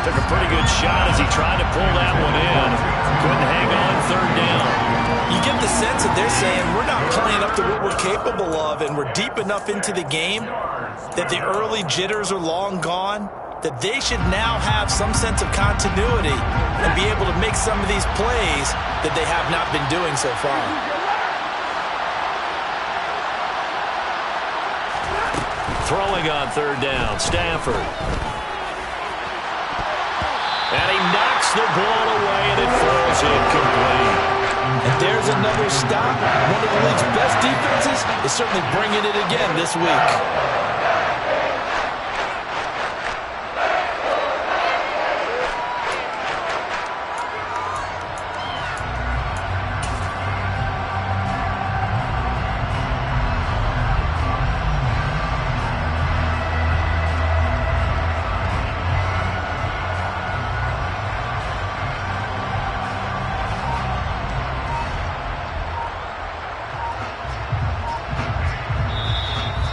Took a pretty good shot as he tried to pull that one in. Couldn't hang on 3rd down. You get the sense that they're saying we're not playing up to what we're capable of, and we're deep enough into the game that the early jitters are long gone, that they should now have some sense of continuity and be able to make some of these plays that they have not been doing so far. Throwing on 3rd down, Stafford. And he knocks the ball away, and it falls incomplete. And there's another stop. One of the league's best defenses is certainly bringing it again this week.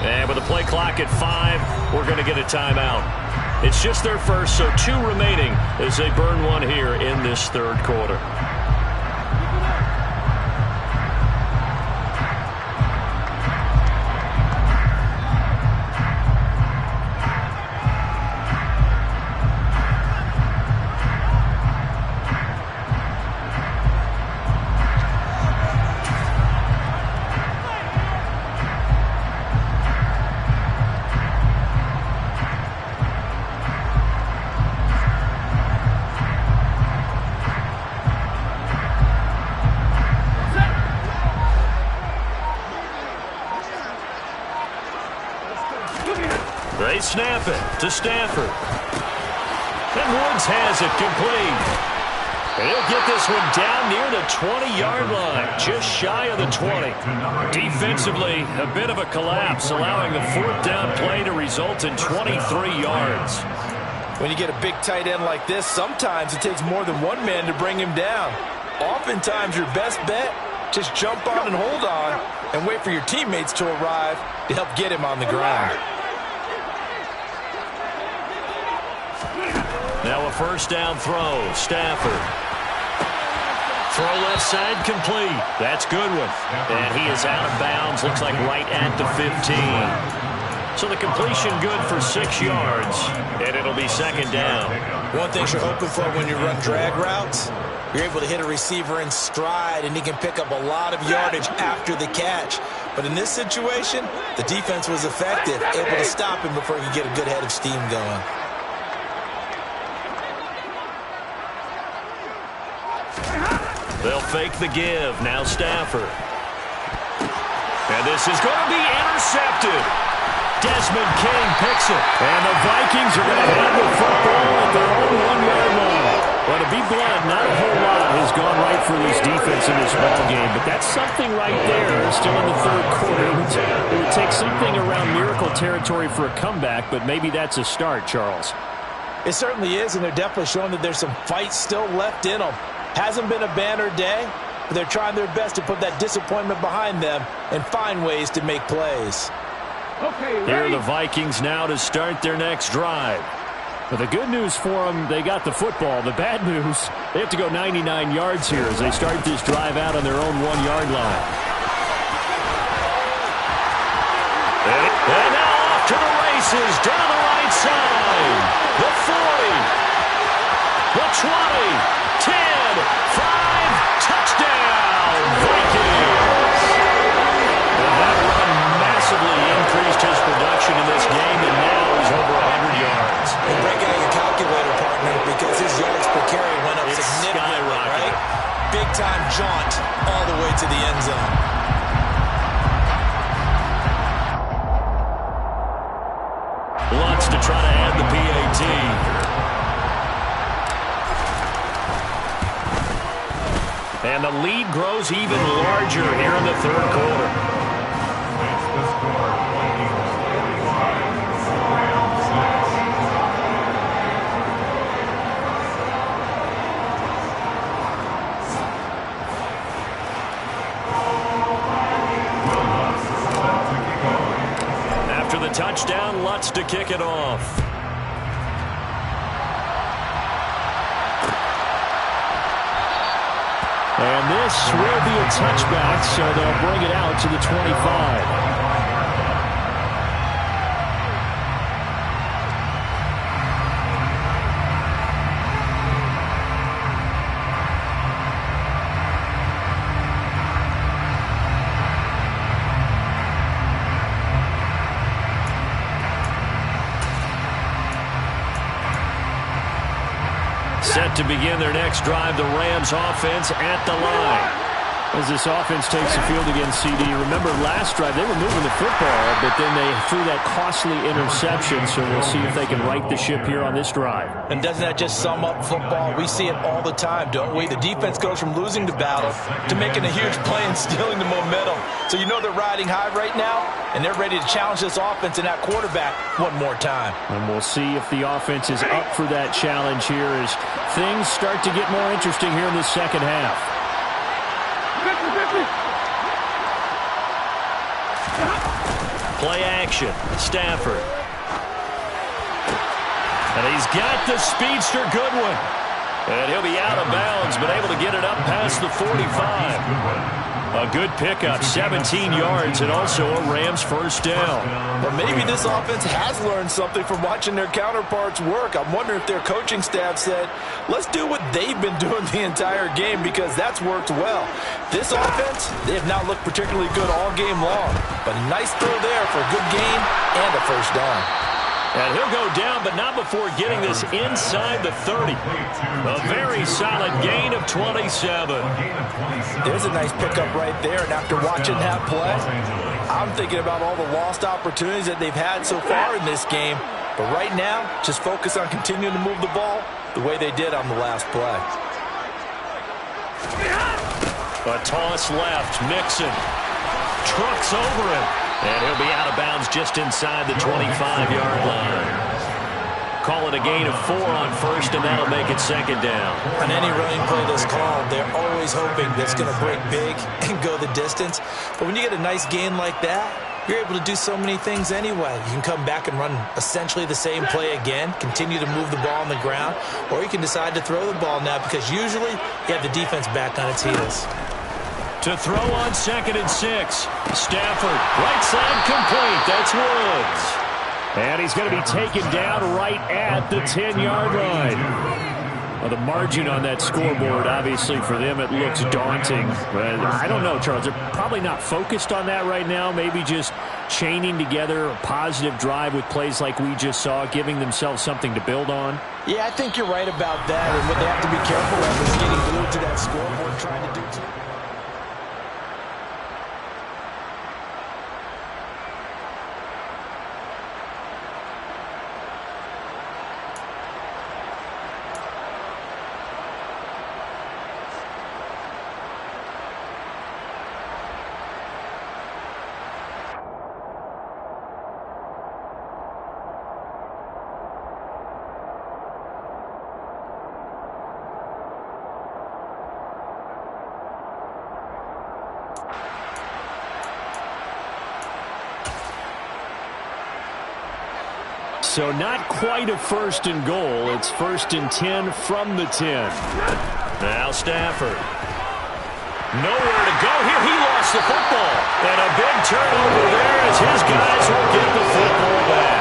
And with the play clock at 5, we're going to get a timeout. It's just their first, so 2 remaining as they burn one here in this 3rd quarter. They snap it to Stafford. And Woods has it complete. And he'll get this one down near the 20-yard line, just shy of the 20. Defensively, a bit of a collapse, allowing the 4th down play to result in 23 yards. When you get a big tight end like this, sometimes it takes more than one man to bring him down. Oftentimes, your best bet, just jump on and hold on and wait for your teammates to arrive to help get him on the ground. Now a 1st down throw. Stafford. Throw left side complete. That's Goodwin. And he is out of bounds. Looks like right at the 15. So the completion good for 6 yards. And it'll be 2nd down. One thing you're hoping for when you run drag routes, you're able to hit a receiver in stride, and he can pick up a lot of yardage after the catch. But in this situation, the defense was effective, able to stop him before he could get a good head of steam going. They'll fake the give. Now Stafford. And this is going to be intercepted. Desmond King picks it. And the Vikings are going to have the football at their own 1-yard line. Well, to be blunt, not a whole lot has gone right for this defense in this ball game, but that's something right there. Still in the 3rd quarter. It would take something around miracle territory for a comeback, but maybe that's a start, Charles. It certainly is, and they're definitely showing that there's some fight still left in them. Hasn't been a banner day, but they're trying their best to put that disappointment behind them and find ways to make plays. Here are the Vikings now to start their next drive. But the good news for them, they got the football. The bad news, they have to go 99 yards here as they start this drive out on their own 1-yard line. And now off to the races down the right side. The 40, the 20, 10, 5, touchdown, Vikings. And that run massively increased his production in this game, and now he's over 100 yards. And break out your calculator, partner, because his yards per carry went up significantly, right? Big-time jaunt all the way to the end zone. And the lead grows even larger here in the third quarter. It's the score. Vikings 45, Rams 6. After the touchdown, Lutz to kick it off. And this will be a touchback, so they'll bring it out to the 25. Set to begin their next drive, the Rams offense at the line. As this offense takes the field against CD, remember last drive they were moving the football, but then they threw that costly interception, so we'll see if they can right the ship here on this drive. And doesn't that just sum up football? We see it all the time, don't we? The defense goes from losing the battle to making a huge play and stealing the momentum. So you know they're riding high right now, and they're ready to challenge this offense and that quarterback one more time. And we'll see if the offense is up for that challenge here as things start to get more interesting here in the second half. Play action. Stafford. And he's got the speedster Goodwin. And he'll be out of bounds, but able to get it up past the 45. A good pickup, 17 yards, and also a Rams first down. But maybe this offense has learned something from watching their counterparts work. I'm wondering if their coaching staff said, let's do what they've been doing the entire game because that's worked well. This offense, they have not looked particularly good all game long. But a nice throw there for a good gain and a first down. And he'll go down, but not before getting this inside the 30. A very solid gain of 27. There's a nice pickup right there, and after watching that play, I'm thinking about all the lost opportunities that they've had so far in this game. But right now, just focus on continuing to move the ball the way they did on the last play. A toss left, Mixon trucks over him. And he'll be out of bounds just inside the 25-yard line. Call it a gain of 4 on first, and that'll make it second down. On any running play that's called, they're always hoping that's going to break big and go the distance. But when you get a nice gain like that, you're able to do so many things anyway. You can come back and run essentially the same play again, continue to move the ball on the ground, or you can decide to throw the ball now because usually you have the defense back on its heels. To throw on 2nd and 6. Stafford, right side complete. That's Woods. And he's going to be taken down right at the 10-yard line. Well, the margin on that scoreboard, obviously, for them, it looks daunting. But I don't know, Charles. They're probably not focused on that right now. Maybe just chaining together a positive drive with plays like we just saw, giving themselves something to build on. Yeah, I think you're right about that. And what they have to be careful of is getting glued to that scoreboard, trying to do too. So not quite a 1st and goal. It's 1st and 10 from the 10. Now Stafford. Nowhere to go here. He lost the football. And a big turnover there as his guys will get the football back.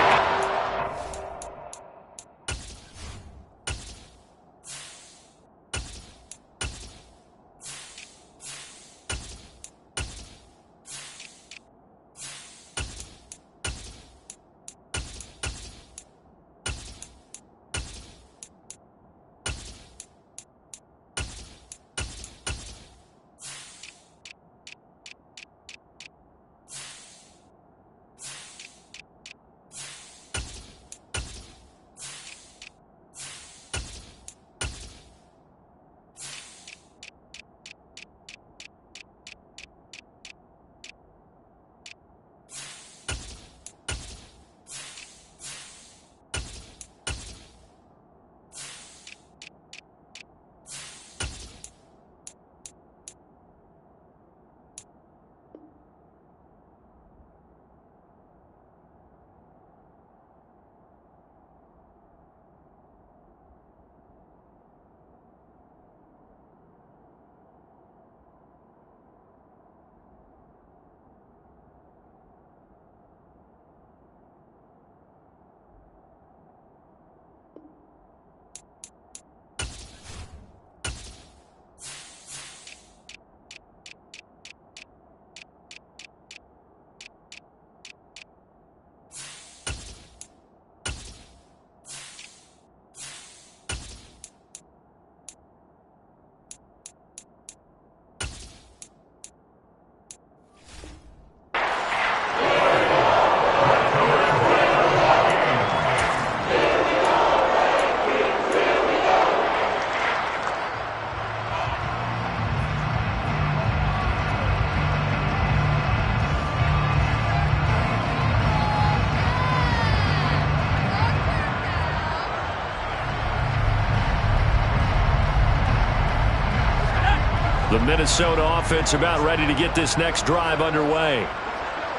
The Minnesota offense about ready to get this next drive underway.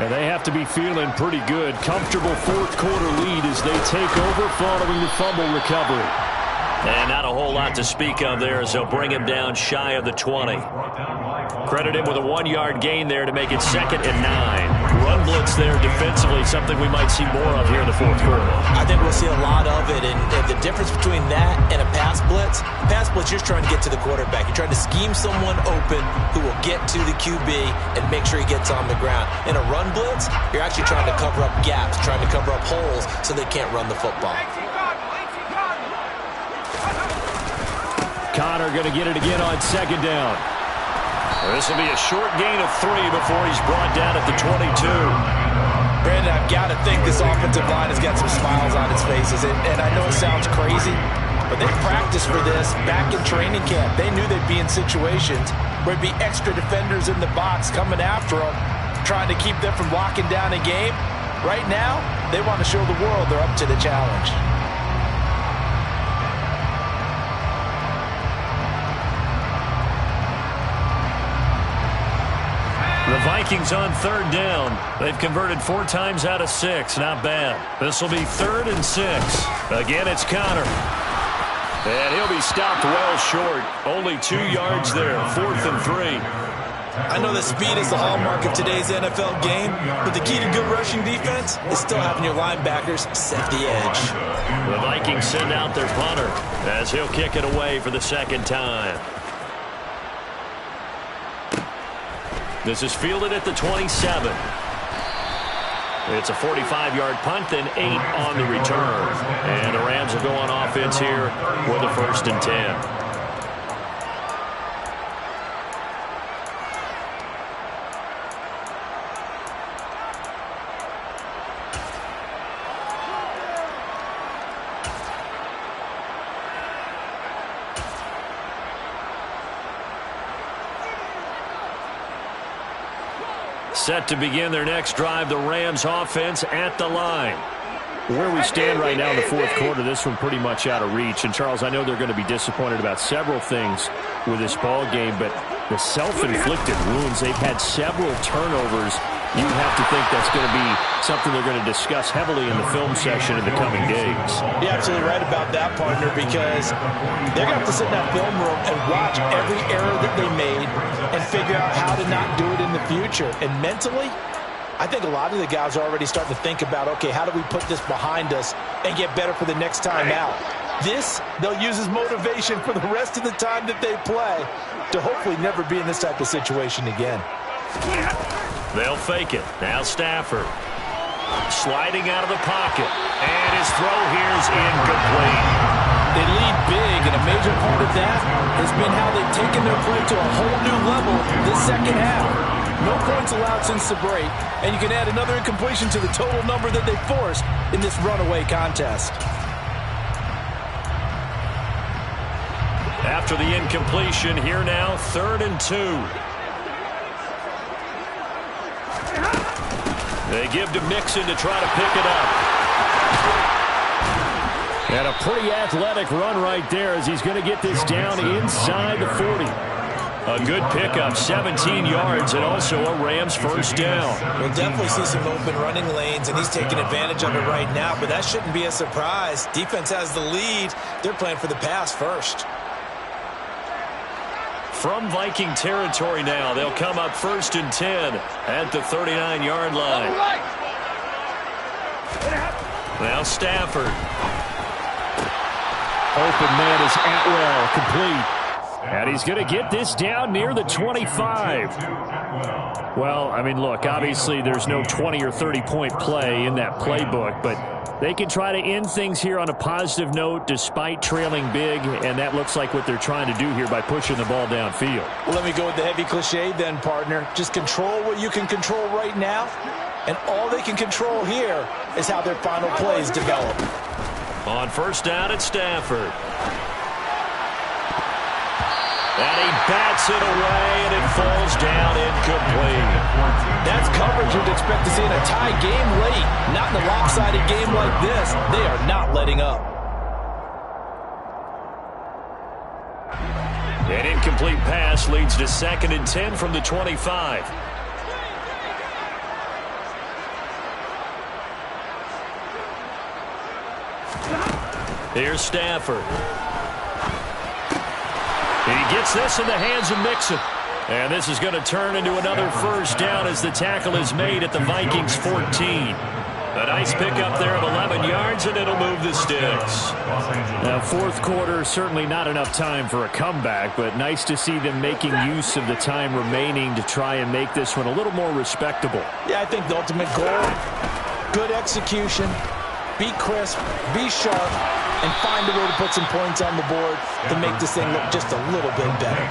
And they have to be feeling pretty good. Comfortable fourth quarter lead as they take over following the fumble recovery. And not a whole lot to speak of there as they'll bring him down shy of the 20. Credit him with a 1-yard gain there to make it 2nd and 9. Run blitz there defensively, something we might see more of here in the fourth quarter. I think we'll see a lot of it, and the difference between that and a pass blitz, you're just trying to get to the quarterback. You're trying to scheme someone open who will get to the QB and make sure he gets on the ground. In a run blitz, you're actually trying to cover up gaps, trying to cover up holes so they can't run the football. Connor going to get it again on 2nd down. This will be a short gain of 3 before he's brought down at the 22. Brandon, I've got to think this offensive line has got some smiles on its faces. And I know it sounds crazy, but they practiced for this back in training camp. They knew they'd be in situations where there'd be extra defenders in the box coming after them, trying to keep them from locking down a game. Right now, they want to show the world they're up to the challenge. The Vikings on 3rd down. They've converted 4 times out of 6. Not bad. This will be 3rd and 6. Again, it's Connor. And he'll be stopped well short. Only 2 yards there. 4th and 3. I know that speed is the hallmark of today's NFL game, but the key to good rushing defense is still having your linebackers set the edge. The Vikings send out their punter as he'll kick it away for the 2nd time. This is fielded at the 27. It's a 45-yard punt, then 8 on the return. And the Rams will go on offense here with a 1st and 10. Set to begin their next drive, the Rams offense at the line. Where we stand right now in the fourth quarter, this one pretty much out of reach. And, Charles, I know they're going to be disappointed about several things with this ball game, but the self-inflicted wounds, they've had several turnovers. You have to think that's going to be something they're going to discuss heavily in the film session in the coming days. You're absolutely right about that, partner, because they're going to have to sit in that film room and watch every error that they made and figure out how to not do it in the future. And mentally, I think a lot of the guys are already starting to think about, okay, how do we put this behind us and get better for the next time out? This, they'll use as motivation for the rest of the time that they play to hopefully never be in this type of situation again. They'll fake it. Now Stafford. Sliding out of the pocket. And his throw here is incomplete. They lead big, and a major part of that has been how they've taken their play to a whole new level this second half. No points allowed since the break, and you can add another incompletion to the total number that they forced in this runaway contest. After the incompletion, here now, 3rd and 2. They give to Mixon to try to pick it up. And a pretty athletic run right there as he's going to get this down inside the 40. A good pickup, 17 yards, and also a Rams 1st down. We'll definitely see some open running lanes, and he's taking advantage of it right now, but that shouldn't be a surprise. Defense has the lead. They're playing for the pass first. From Viking territory now, they'll come up 1st and 10 at the 39-yard line. Now Stafford. Open man is Atwell, complete. And he's going to get this down near the 25. Well, I mean, look, obviously there's no 20 or 30-point play in that playbook, but they can try to end things here on a positive note despite trailing big, and that looks like what they're trying to do here by pushing the ball downfield. Well, let me go with the heavy cliche then, partner. Just control what you can control right now, and all they can control here is how their final plays develop. On 1st down at Stafford. And he bats it away, and it falls down incomplete. That's coverage you'd expect to see in a tie game late. Not in a lopsided game like this. They are not letting up. An incomplete incomplete pass leads to 2nd and 10 from the 25. Here's Stafford. He gets this in the hands of Mixon. And this is going to turn into another first down as the tackle is made at the Vikings 14. A nice pickup there of 11 yards, and it'll move the sticks. Now, fourth quarter, certainly not enough time for a comeback, but nice to see them making use of the time remaining to try and make this one a little more respectable. Yeah, I think the ultimate goal, good execution, be crisp, be sharp, and find a way to put some points on the board to make this thing look just a little bit better.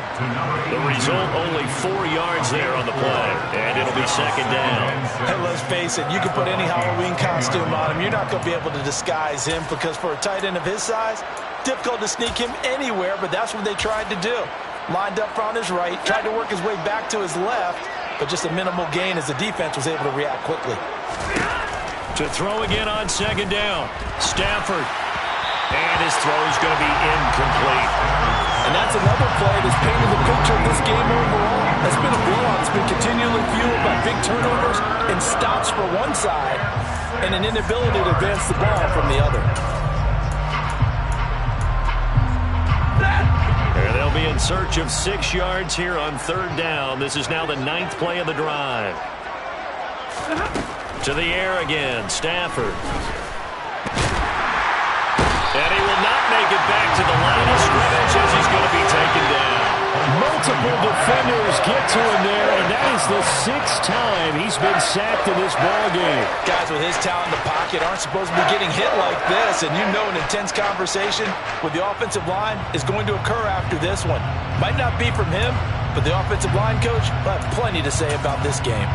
The result, only 4 yards there on the play, and it'll be 2nd down. And let's face it, you can put any Halloween costume on him. You're not going to be able to disguise him because for a tight end of his size, difficult to sneak him anywhere, but that's what they tried to do. Lined up on his right, tried to work his way back to his left, but just a minimal gain as the defense was able to react quickly. To throw again on 2nd down, Stafford. And his throw is going to be incomplete. And that's another play that's painted the picture of this game overall. That's been a blowout. It's been continually fueled by big turnovers and stops for one side and an inability to advance the ball from the other. And they'll be in search of 6 yards here on 3rd down. This is now the 9th play of the drive. To the air again, Stafford. And he will not make it back to the line of scrimmage as he's going to be taken down. Multiple defenders get to him there, and that is the 6th time he's been sacked in this ballgame. Guys with his talent in the pocket aren't supposed to be getting hit like this, and you know an intense conversation with the offensive line is going to occur after this one. Might not be from him, but the offensive line coach will have plenty to say about this game.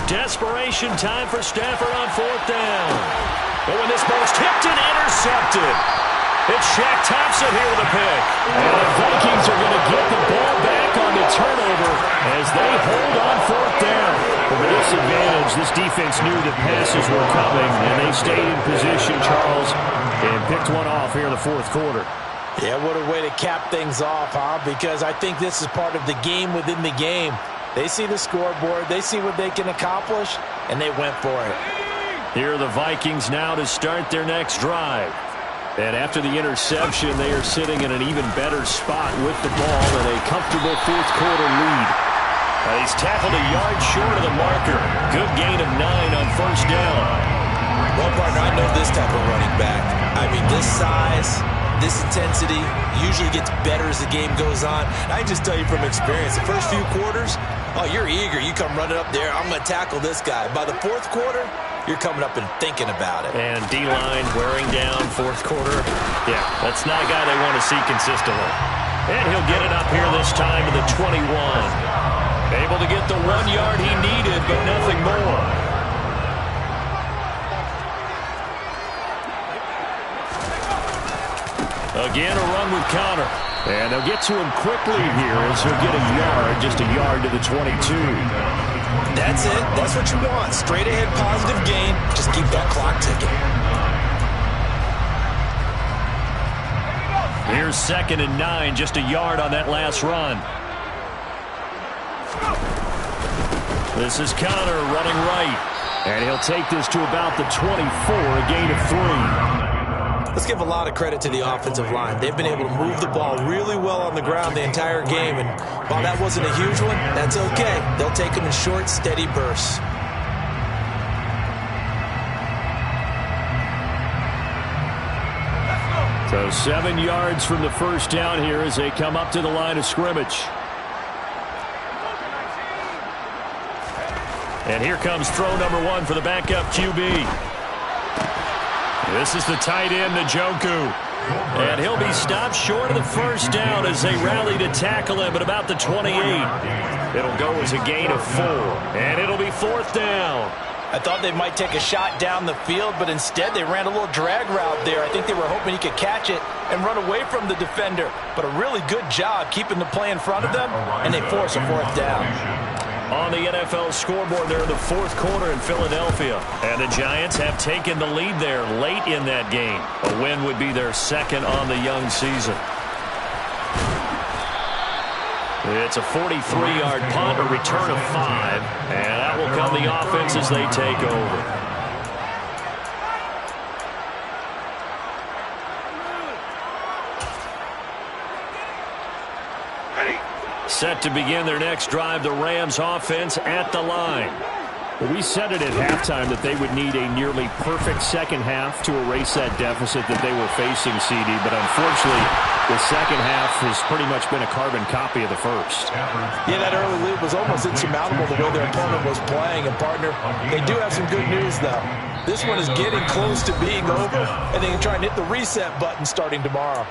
Desperation time for Stafford on 4th down. But when this ball's tipped and intercepted, it's Shaq Thompson here with a pick. And the Vikings are going to get the ball back on the turnover as they hold on 4th down. But with this advantage, this defense knew that passes were coming, and they stayed in position, Charles, and picked one off here in the 4th quarter. Yeah, what a way to cap things off, huh? Because I think this is part of the game within the game. They see the scoreboard, they see what they can accomplish, and they went for it. Here are the Vikings now to start their next drive. And after the interception, they are sitting in an even better spot with the ball and a comfortable 4th quarter lead. He's tackled a yard short of the marker. Good gain of 9 on 1st down. Well, partner, I know this type of running back. I mean, this size, this intensity usually gets better as the game goes on. I can just tell you from experience, the first few quarters, oh, you're eager. You come running up there, I'm going to tackle this guy. By the 4th quarter, you're coming up and thinking about it. And D-line wearing down 4th quarter. Yeah, that's not a guy they want to see consistently. And he'll get it up here this time to the 21. Able to get the 1 yard he needed, but nothing more. Again, a run with Conner. And they'll get to him quickly here as he'll get a yard, just a yard to the 22. That's it. That's what you want. Straight ahead positive gain. Just keep that clock ticking. Here's 2nd and 9, just a yard on that last run. This is Conner running right. And he'll take this to about the 24, a gain of 3. Let's give a lot of credit to the offensive line. They've been able to move the ball really well on the ground the entire game, and while that wasn't a huge one, that's okay. They'll take them in short, steady bursts. So 7 yards from the first down here as they come up to the line of scrimmage. And here comes throw number 1 for the backup QB. This is the tight end, Njoku. And he'll be stopped short of the first down as they rally to tackle him at about the 28. It'll go as a gain of 4. And it'll be 4th down. I thought they might take a shot down the field, but instead they ran a little drag route there. I think they were hoping he could catch it and run away from the defender. But a really good job keeping the play in front of them, and they force a fourth down. On the NFL scoreboard, they're in the fourth quarter in Philadelphia. And the Giants have taken the lead there late in that game. A win would be their second on the young season. It's a 43-yard punt, a return of 5. And out will come the offense as they take over. Set to begin their next drive, the Rams offense at the line. Well, we said it at halftime that they would need a nearly perfect second half to erase that deficit that they were facing, CD. But unfortunately, the second half has pretty much been a carbon copy of the first. Yeah, that early lead was almost insurmountable the way their opponent was playing. And, partner, they do have some good news, though. This one is getting close to being over, and they can try and hit the reset button starting tomorrow.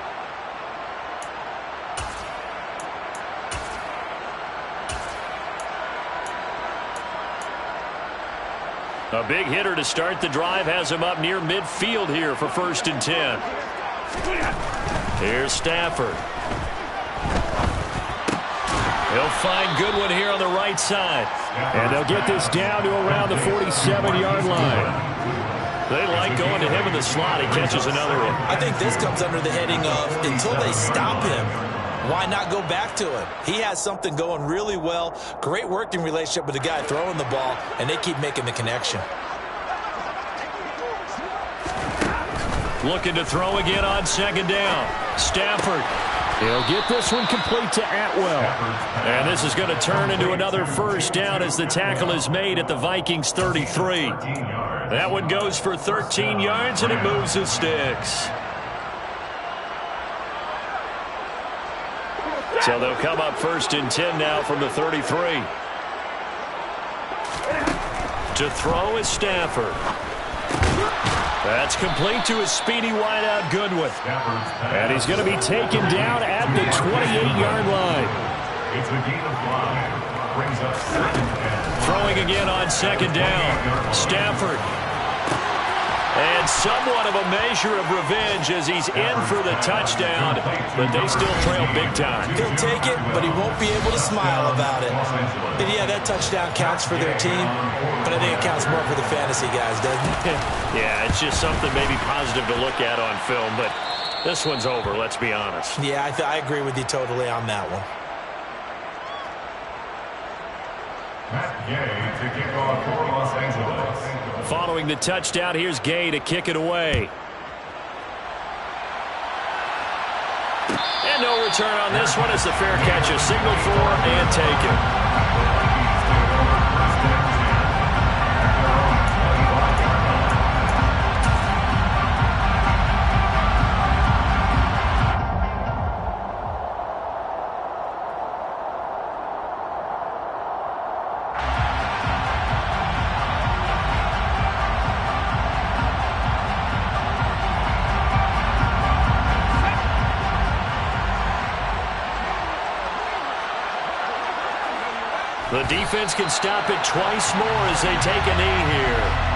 A big hitter to start the drive has him up near midfield here for 1st and 10. Here's Stafford. He'll find Goodwin here on the right side. And they'll get this down to around the 47-yard line. They like going to him in the slot. He catches another one. I think this comes under the heading of until they stop him, why not go back to him? He has something going really well. Great working relationship with the guy throwing the ball, and they keep making the connection. Looking to throw again on 2nd down. Stafford. He'll get this one complete to Atwell. And this is going to turn into another 1st down as the tackle is made at the Vikings 33. That one goes for 13 yards, and it moves the sticks. So they'll come up 1st and 10 now from the 33. To throw is Stafford. That's complete to his speedy wideout Goodwin. And he's going to be taken down at the 28-yard line. It's a gain of 5. Brings up 2nd down. Throwing again on 2nd down. Stafford. And somewhat of a measure of revenge as he's in for the touchdown, but they still trail big time. He'll take it, but he won't be able to smile about it. And yeah, that touchdown counts for their team, but I think it counts more for the fantasy guys, doesn't it? Yeah, it's just something maybe positive to look at on film, but this one's over, let's be honest. Yeah, I agree with you totally on that one. Matt Gay to kick off for Los Angeles. Following the touchdown, here's Gay to kick it away. And no return on this one as the fair catch is signaled for and taken. The defense can stop it twice more as they take a knee here.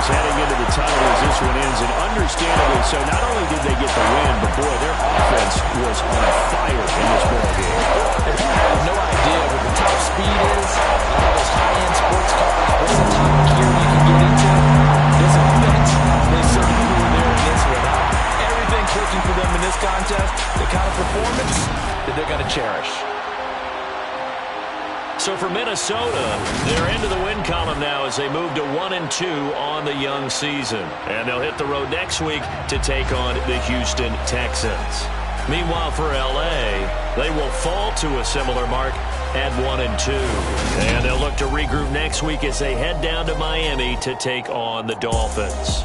Heading into the tunnel as this one ends, and understandably so. Not only did they get the win, but boy, their offense was on fire in this ball game. If you have no idea what the top speed is, all those high-end sports cars, what's the top gear you can get into, this offense, they certainly were there in this one. Everything clicking for them in this contest, the kind of performance that they're going to cherish. So for Minnesota, they're into the win column now as they move to 1-2 on the young season. And they'll hit the road next week to take on the Houston Texans. Meanwhile, for L.A., they will fall to a similar mark at 1-2. And they'll look to regroup next week as they head down to Miami to take on the Dolphins.